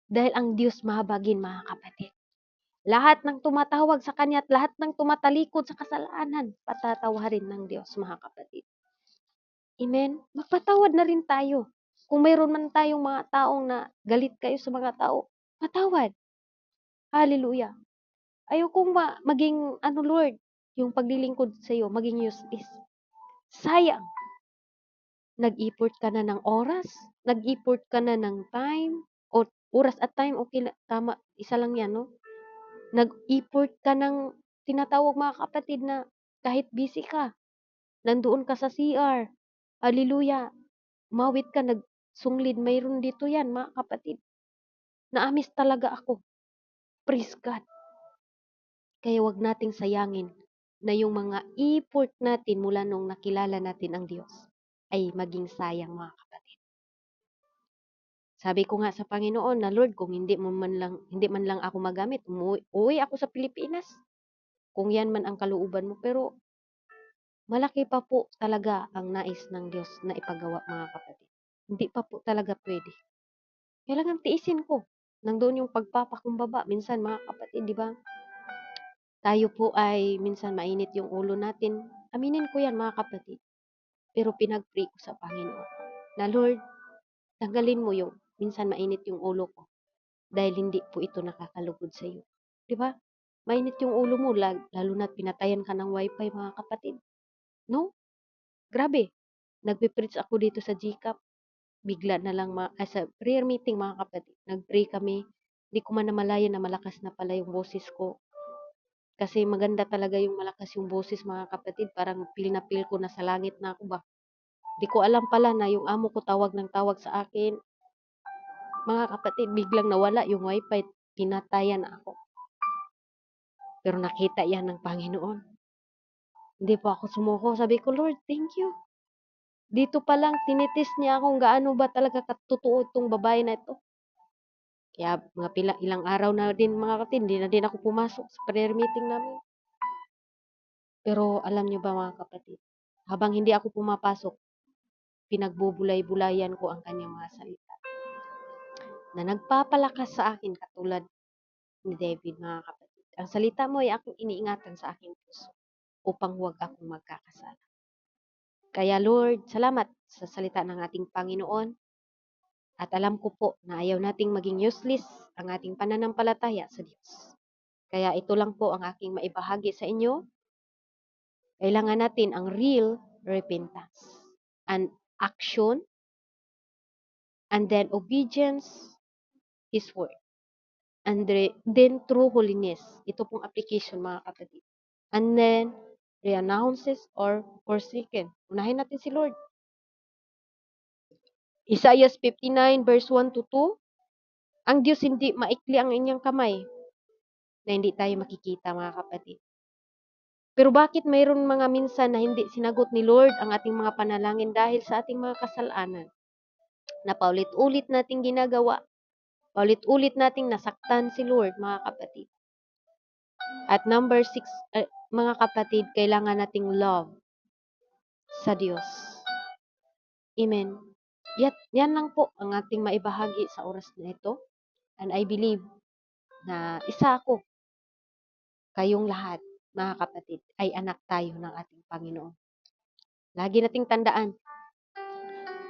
S1: Dahil ang Diyos mahabagin, mga kapatid. Lahat ng tumatawag sa Kanya at lahat ng tumatalikod sa kasalanan, patatawarin ng Diyos, mga kapatid. Amen? Magpatawad na rin tayo. Kung mayroon man tayong mga taong na galit kayo sa mga tao, patawad. Hallelujah. Ayokong maging, Lord, yung paglilingkod sa iyo, maging useless. Sayang. Nag-effort ka na ng oras, nag-effort ka na ng time, o oras at time, okay, tama, isa lang yan, no? Nag-effort ka ng tinatawag, mga kapatid, na kahit busy ka, nandoon ka sa CR, hallelujah, mawit ka, nagsunglid, mayroon dito yan, mga kapatid. Naamis talaga ako. Praise God. Kaya wag nating sayangin na yung mga effort natin mula nung nakilala natin ang Diyos ay maging sayang, mga kapatid. Sabi ko nga sa Panginoon na, Lord, kung hindi man lang ako magamit, uwi ako sa Pilipinas. Kung yan man ang kalooban mo, pero malaki pa po talaga ang nais ng Diyos na ipagawa, mga kapatid. Hindi pa po talaga pwede. Kailangan tiisin ko. Nandoon yung pagpapakumbaba. Minsan mga kapatid, di ba? Tayo po ay minsan mainit yung ulo natin. Aminin ko yan mga kapatid. Pero pinag-pray ko sa Panginoon na Lord, tanggalin mo yung minsan mainit yung ulo ko dahil hindi po ito nakakalugod sa iyo. Di ba? Mainit yung ulo mo, lalo na't pinatayan ka ng wifi mga kapatid. No? Grabe. Nagpe-preach ako dito sa GCAP. Bigla na lang sa prayer meeting mga kapatid. Nag-pray kami. Hindi ko man namalayan na malakas na pala yung boses ko. Kasi maganda talaga yung malakas yung boses mga kapatid. Parang feel na feel ko na sa langit na ako ba. Di ko alam pala na yung amo ko tawag ng tawag sa akin. Mga kapatid, biglang nawala yung wifi. Pinatayan ako. Pero nakita yan ng Panginoon. Hindi po ako sumuko. Sabi ko, Lord, thank you. Dito pa lang, tinitis niya akong gaano ba talaga katotoo itong babae na ito. Kaya ilang araw na din mga kapatid, hindi na din ako pumasok sa prayer meeting namin. Pero alam niyo ba mga kapatid, habang hindi ako pumapasok, pinagbubulay-bulayan ko ang kanyang mga salita. Na nagpapalakas sa akin katulad ni David mga kapatid. Ang salita mo ay aking iniingatan sa aking puso upang huwag akong magkakasala. Kaya Lord, salamat sa salita ng ating Panginoon. At alam ko po na ayaw nating maging useless ang ating pananampalataya sa Diyos. Kaya ito lang po ang aking maibahagi sa inyo. Kailangan natin ang real repentance and action and then obedience, His word. And then true holiness. Ito pong application mga kapatid. And then renounces or forsaken. Unahin natin si Lord. Isaiah 59 verse 1 to 2. Ang Diyos hindi maikli ang inyong kamay na hindi tayo makikita mga kapatid. Pero bakit mayroon mga minsan na hindi sinagot ni Lord ang ating mga panalangin dahil sa ating mga kasalanan? Na paulit-ulit nating ginagawa. Paulit-ulit nating nasaktan si Lord mga kapatid. At number 6, mga kapatid, kailangan nating love sa Diyos. Amen. Yan lang po ang ating maibahagi sa oras na ito. And I believe na isa ako, kayong lahat, mga kapatid, ay anak tayo ng ating Panginoon. Lagi nating tandaan,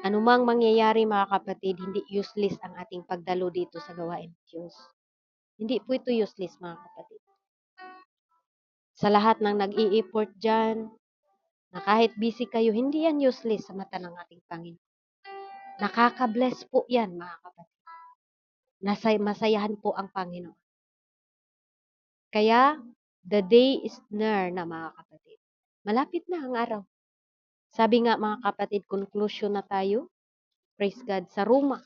S1: anumang mangyayari mga kapatid, hindi useless ang ating pagdalo dito sa gawain ng Diyos. Hindi po ito useless mga kapatid. Sa lahat ng nag-i-effort dyan, na kahit busy kayo, hindi yan useless sa mata ng ating Panginoon. Nakaka-bless po yan mga kapatid. Masayahan po ang Panginoon. Kaya, the day is near na mga kapatid. Malapit na ang araw. Sabi nga mga kapatid, conclusion na tayo. Praise God. Sa Roma.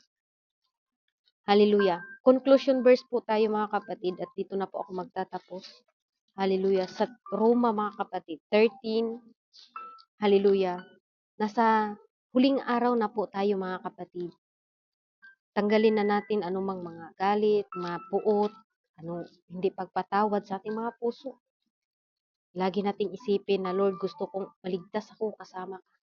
S1: Hallelujah. Conclusion verse po tayo mga kapatid at dito na po ako magtatapos. Hallelujah. Sa Roma mga kapatid, 13. Hallelujah. Nasa huling araw na po tayo mga kapatid. Tanggalin na natin anumang mga galit, mga puot, hindi pagpatawad sa ating mga puso. Lagi nating isipin na Lord, gusto kong maligtas ako kasama ka.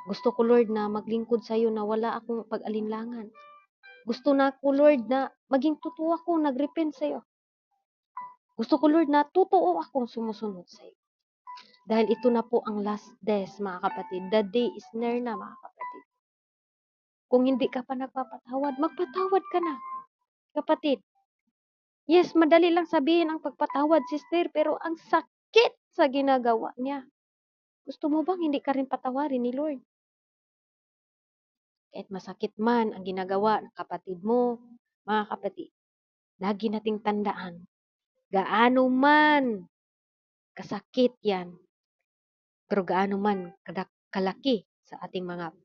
S1: Gusto ko Lord na maglingkod sa iyo na wala akong pag-alinlangan. Gusto na ko Lord na maging totoo ako, nagrepent sa iyo. Gusto ko Lord na totoo akong sumusunod sa iyo. Dahil ito na po ang last days mga kapatid. The day is near na mga kapatid. Kung hindi ka pa nagpapatawad, magpatawad ka na. Kapatid. Yes, madali lang sabihin ang pagpatawad, sister, pero ang sakit sa ginagawa niya. Gusto mo bang hindi ka rin patawarin ni Lord? Kahit masakit man ang ginagawa ng kapatid mo, mga kapatid, lagi nating tandaan, gaano man kasakit yan, pero gaano man kalaki sa ating mga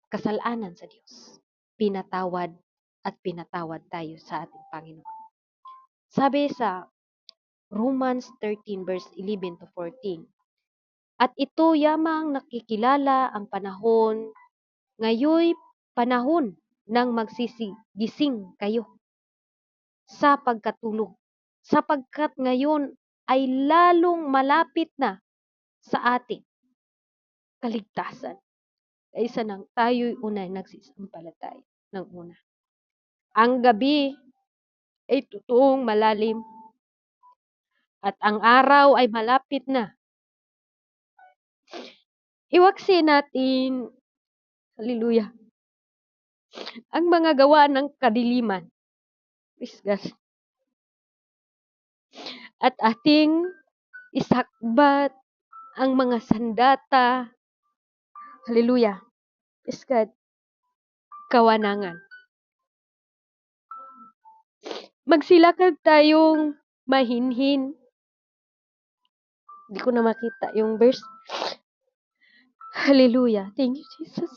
S1: kasalanan sa Diyos, pinatawad at pinatawad tayo sa ating Panginoon. Sabi sa Romans 13 verse 11 to 14, at ito yamang nakikilala ang panahon, ngayoy panahon ng magsisigising kayo sa pagkatulog, sapagkat ngayon ay lalong malapit na sa ating kaligtasan kaysa nang tayo'y unay nagsisampalataya ng una. Ang gabi ay totoong malalim at ang araw ay malapit na. Iwaksi natin, hallelujah, ang mga gawa ng kadiliman. Praise God. At ating isakbat ang mga sandata, hallelujah, praise God, kawanangan. Magsilakad tayong mahinhin. Hindi ko na makita yung verse. Hallelujah. Thank you, Jesus.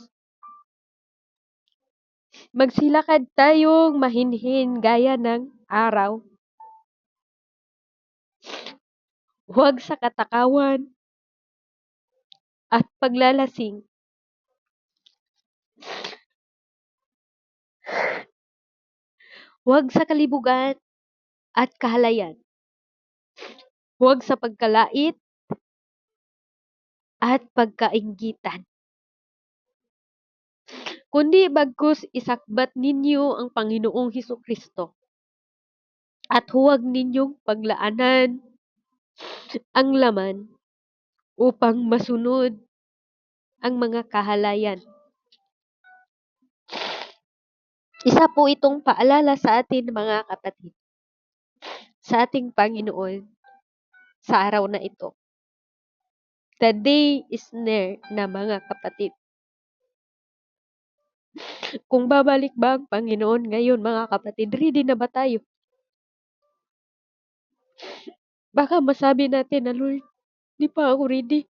S1: Magsilakad tayong mahinhin gaya ng araw. Huwag sa katakawan at paglalasing. Huwag sa kalibugan at kahalayan. Huwag sa pagkalait at pagkainggitan. Kundi bagkus isakbat ninyo ang Panginoong Hesukristo at huwag ninyong paglaanan ang laman upang masunod ang mga kahalayan. Isa po itong paalala sa atin, mga kapatid, sa ating Panginoon sa araw na ito. The day is near na, mga kapatid. Kung babalik ba ang Panginoon ngayon, mga kapatid, ready na ba tayo? Baka masabi natin na, Lord, di pa ako ready.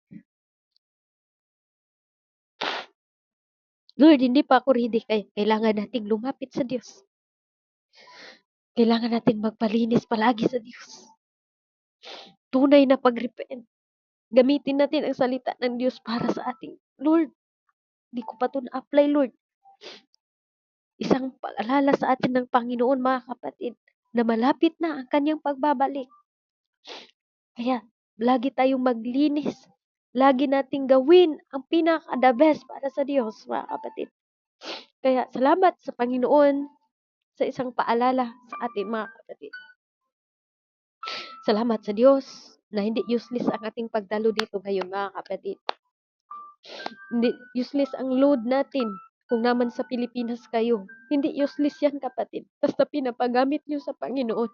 S1: Lord, hindi pa ako ready. Kailangan nating lumapit sa Diyos. Kailangan natin magpalinis palagi sa Diyos. Tunay na pag-repent. Gamitin natin ang salita ng Diyos para sa ating, Lord, di ko pa ito na-apply, Lord. Isang pag-alala sa atin ng Panginoon, mga kapatid, na malapit na ang kanyang pagbabalik. Kaya, lagi tayong maglinis. Lagi nating gawin ang pinaka-the best para sa Diyos, mga kapatid. Kaya, salamat sa Panginoon sa isang paalala sa atin, mga kapatid. Salamat sa Diyos na hindi useless ang ating pagdalo dito ngayon, mga kapatid. Hindi useless ang load natin. Kung naman sa Pilipinas kayo, hindi useless yan, kapatid. Basta pinapagamit nyo sa Panginoon.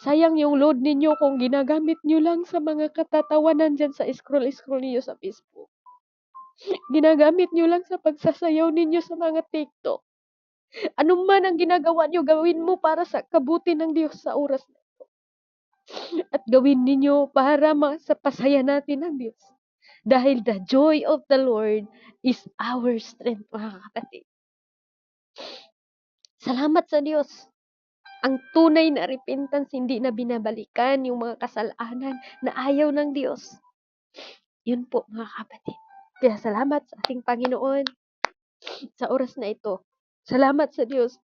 S1: Sayang yung load ninyo kung ginagamit nyo lang sa mga katatawanan dyan sa scroll-scroll niyo sa Facebook. Ginagamit nyo lang sa pagsasayaw ninyo sa mga TikTok. Ano man ang ginagawa nyo, gawin mo para sa kabuti ng Diyos sa oras na ito. At gawin ninyo para sa pasaya natin ng Diyos. Dahil the joy of the Lord is our strength, mga kapatid. Salamat sa Diyos. Ang tunay na repentance, hindi na binabalikan yung mga kasalanan na ayaw ng Diyos. Yun po, mga kapatid. Kaya salamat sa ating Panginoon sa oras na ito. Salamat sa Diyos.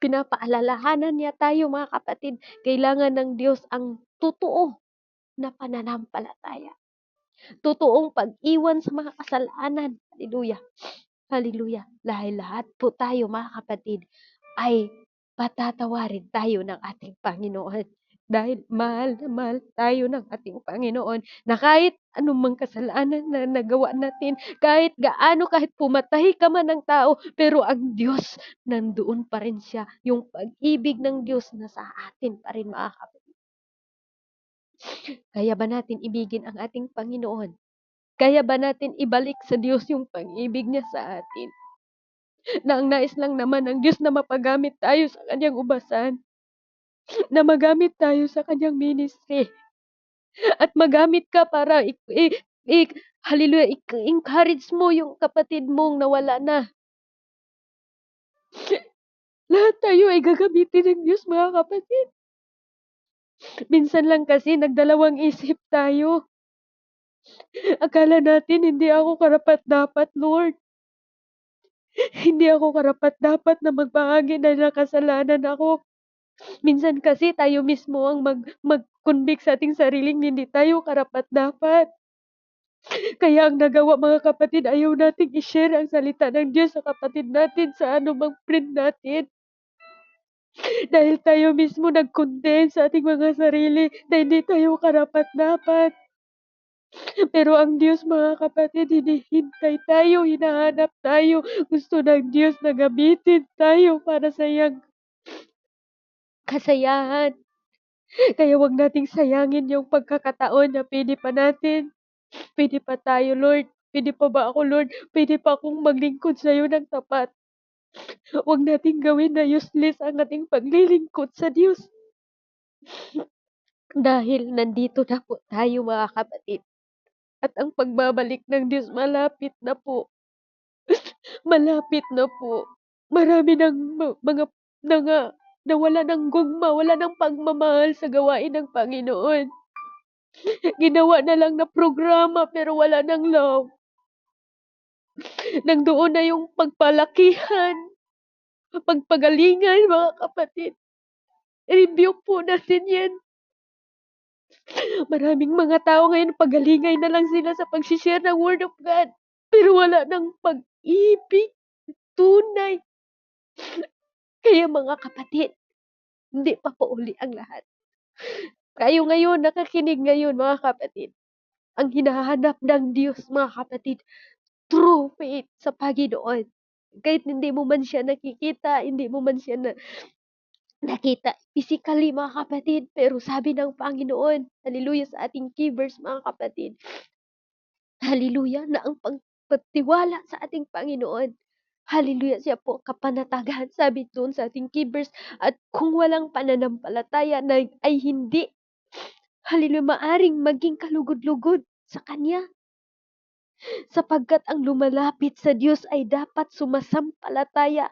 S1: Pinapaalalahanan niya tayo, mga kapatid. Kailangan ng Diyos ang totoo na pananampalataya. Totoong pag-iwan sa mga kasalanan. Hallelujah. Hallelujah. Dahil lahat po tayo, mga kapatid, ay patatawarin tayo ng ating Panginoon. Dahil mahal na mahal tayo ng ating Panginoon na kahit anumang kasalanan na nagawa natin, kahit pumatay ka man ng tao, pero ang Diyos, nandoon pa rin siya. Yung pag-ibig ng Diyos na sa atin pa rin, mga kapatid. Kaya ba natin ibigin ang ating Panginoon? Kaya ba natin ibalik sa Diyos yung pag-ibig niya sa atin? Na ang nais lang naman ng Diyos na mapagamit tayo sa kanyang ubasan. Na magamit tayo sa kanyang ministry. At magamit ka para hallelujah, encourage mo yung kapatid mong nawala na. Lahat tayo ay gagamitin ng Diyos, mga kapatid. Minsan lang kasi nagdalawang isip tayo. Akala natin hindi ako karapat-dapat, Lord. Hindi ako karapat-dapat na magbahagi dahil nakasalanan ako. Minsan kasi tayo mismo ang mag-convict sa ating sariling hindi tayo karapat-dapat. Kaya ang nagawa mga kapatid, ayaw nating i-share ang salita ng Diyos sa kapatid natin, sa anumang friend natin. Dahil tayo mismo nag-condemn sa ating mga sarili na hindi tayo karapat-dapat. Pero ang Diyos mga kapatid, hinihintay tayo, hinahanap tayo. Gusto ng Diyos na gamitin tayo para sa iyang kasayahan. Kaya wag nating sayangin yung pagkakataon na pwede pa natin. Pwede pa tayo, Lord. Pwede pa ba ako, Lord? Pwede pa akong maglingkod sa iyo ng tapat. Huwag nating gawin na useless ang ating paglilingkod sa Diyos. Dahil nandito na po tayo mga kapatid. At ang pagbabalik ng Diyos malapit na po. Malapit na po. Marami ng mga nawala ng gugma, wala ng pagmamahal sa gawain ng Panginoon. Ginawa na lang na programa pero wala ng love. Nandoon na yung pagpalakihan, pagpagalingan mga kapatid. Review po natin yan. Maraming mga tao ngayon pagalingay na lang sila sa pag-share ng Word of God. Pero wala ng pag-ibig, tunay. Kaya mga kapatid, hindi pa po uli ang lahat. Kayo ngayon, nakakinig ngayon mga kapatid. Ang hinahanap ng Diyos mga kapatid, true faith sa Panginoon. Kahit hindi mo man siya nakikita, hindi mo man siya nakita physically mga kapatid, pero sabi ng Panginoon, hallelujah sa ating key verse mga kapatid, hallelujah, na ang pagtiwala sa ating Panginoon, hallelujah, siya po kapanatagan, sabi doon sa ating key verse, at kung walang pananampalataya na ay hindi, hallelujah, maaring maging kalugod-lugod sa Kanya. Sapagkat ang lumalapit sa Diyos ay dapat sumasampalataya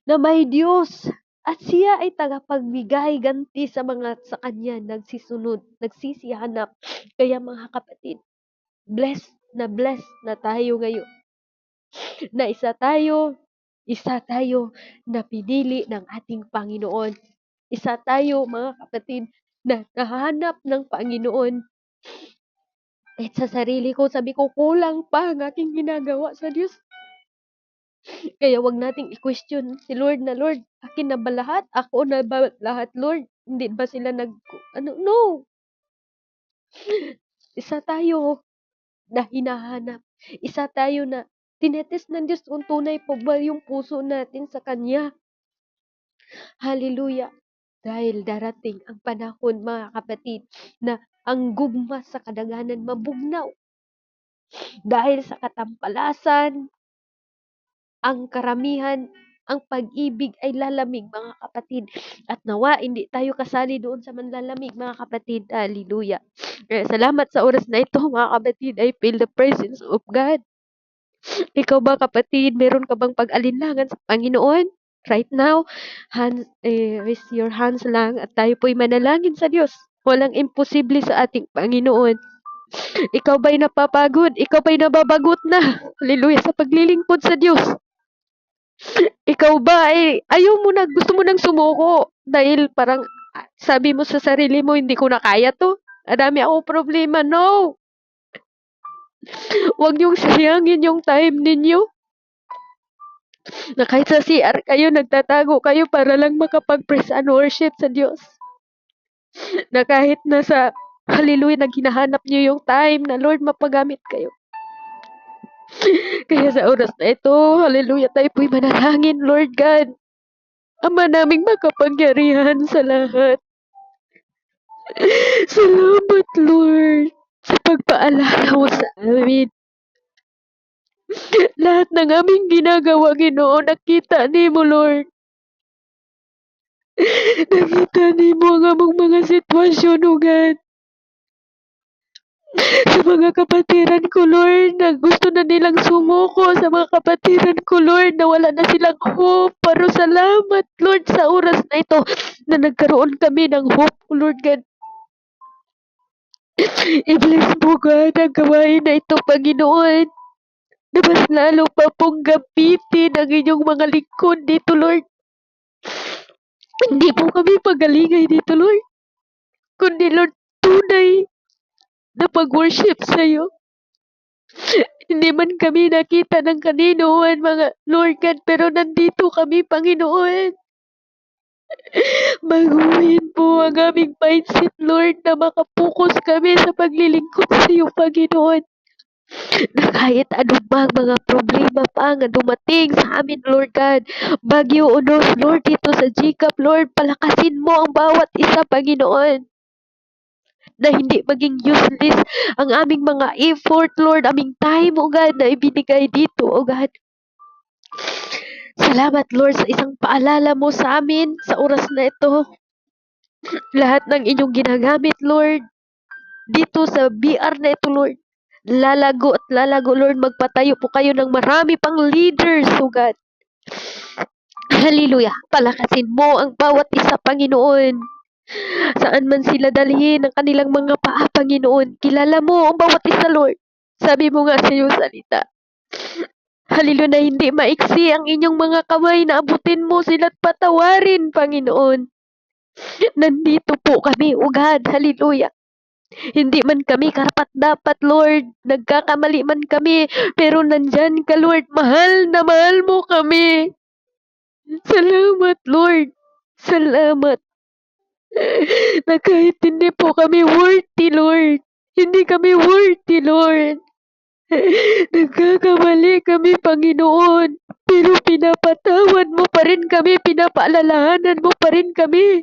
S1: na may Diyos at siya ay tagapagbigay ganti sa mga sa Kanya nagsisunod, nagsisihanap. Kaya mga kapatid, blessed na tayo ngayon. Na isa tayo na pinili ng ating Panginoon. Isa tayo mga kapatid na nahanap ng Panginoon. At sa sarili ko, sabi ko, kulang pa ang aking ginagawa sa Diyos. Kaya wag nating i-question si Lord na, Lord, akin na ba lahat? Ako na ba lahat, Lord? Hindi ba sila no. Isa tayo na hinahanap. Isa tayo na tinetest ng Diyos kung tunay pa ba yung puso natin sa Kanya. Hallelujah. Dahil darating ang panahon, mga kapatid, na ang gugma sa kadaganan mabugnaw. Dahil sa katampalasan, ang karamihan, ang pag-ibig ay lalamig, mga kapatid. At nawa, hindi tayo kasali doon sa manlalamig, mga kapatid. Hallelujah. Salamat sa oras na ito, mga kapatid. I feel the presence of God. Ikaw ba, kapatid, meron ka bang pag-alinlangan sa Panginoon? Right now, raise your hands lang at tayo po'y manalangin sa Diyos. Walang imposible sa ating Panginoon. Ikaw ba'y napapagod? Ikaw ba'y nababagot na? Hallelujah, sa paglilingkod sa Diyos. Ikaw ba ay ayaw mo na, gusto mo nang sumuko dahil parang sabi mo sa sarili mo, hindi ko na kaya to. Madami akong problema. No! Huwag niyong sayangin yung time ninyo. Na kahit sa CR kayo, nagtatago kayo para lang makapag-praise and worship sa Diyos. Na kahit nasa, hallelujah, naghinahanap niyo yung time na Lord, mapagamit kayo. Kaya sa oras na ito, hallelujah, tayo po'y manalangin, Lord God. Ama naming makapangyarihan sa lahat. Salamat, Lord, sa pagpaalala mo sa amin. Lahat ng aming ginagawa, Ginoo, nakita ni mo, Lord. Nakita ni mo ang among mga sitwasyon, O God. Sa mga kapatiran ko, Lord, na gusto na nilang sumuko. Sa mga kapatiran ko, Lord, na wala na silang hope. Pero salamat, Lord, sa oras na ito na nagkaroon kami ng hope, Lord God. I-bless mo, God, ang gawain na ito, Panginoon. Na mas lalo pa pong gapitin ang inyong mga lingkod dito, Lord. Hindi po kami pagalingay dito, Lord. Kundi, Lord, tunay na pag-worship sa'yo. Hindi man kami nakita ng kaninoan, mga Lord God, pero nandito kami, Panginoon. Baguhin po ang aming mindset, Lord, na makapokus kami sa paglilingkod sa iyo, Panginoon. Na kahit anumang mga problema pa nga dumating sa amin, Lord God, Bagyo Unos, Lord, dito sa GCAP, Lord, palakasin mo ang bawat isa, Panginoon. Na hindi maging useless ang aming mga effort, Lord, aming time, O God, na ibinigay dito, O God. Salamat, Lord, sa isang paalala mo sa amin sa oras na ito. Lahat ng inyong ginagamit, Lord, dito sa BR na ito, Lord. Lalago at lalago, Lord. Magpatayo po kayo ng marami pang leaders, O God. Hallelujah. Palakasin mo ang bawat isa, Panginoon. Saan man sila dalhin ang kanilang mga paa, Panginoon. Kilala mo ang bawat isa, Lord. Sabi mo nga sa iyong salita. Hallelujah, na hindi maiksi ang inyong mga kamay na abutin mo sila't patawarin, Panginoon. Nandito po kami, O God. Hallelujah. Hindi man kami karapat-dapat, Lord. Nagkakamali man kami. Pero nandyan ka, Lord. Mahal na mahal mo kami. Salamat, Lord. Salamat. Na kahit hindi po kami worthy, Lord. Hindi kami worthy, Lord. Nagkakamali kami, Panginoon. Pero pinapatawad mo pa rin kami. Pinapaalalahanan mo pa rin kami.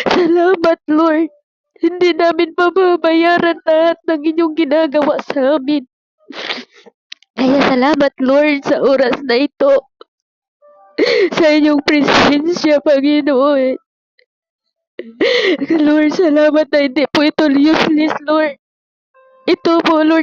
S1: Salamat, Lord. Hindi namin mababayaran lahat ng inyong ginagawa sa amin. Kaya salamat, Lord, sa oras na ito. Sa inyong presensya, Panginoon. Lord, salamat na hindi po ito useless, Lord. Ito po, Lord,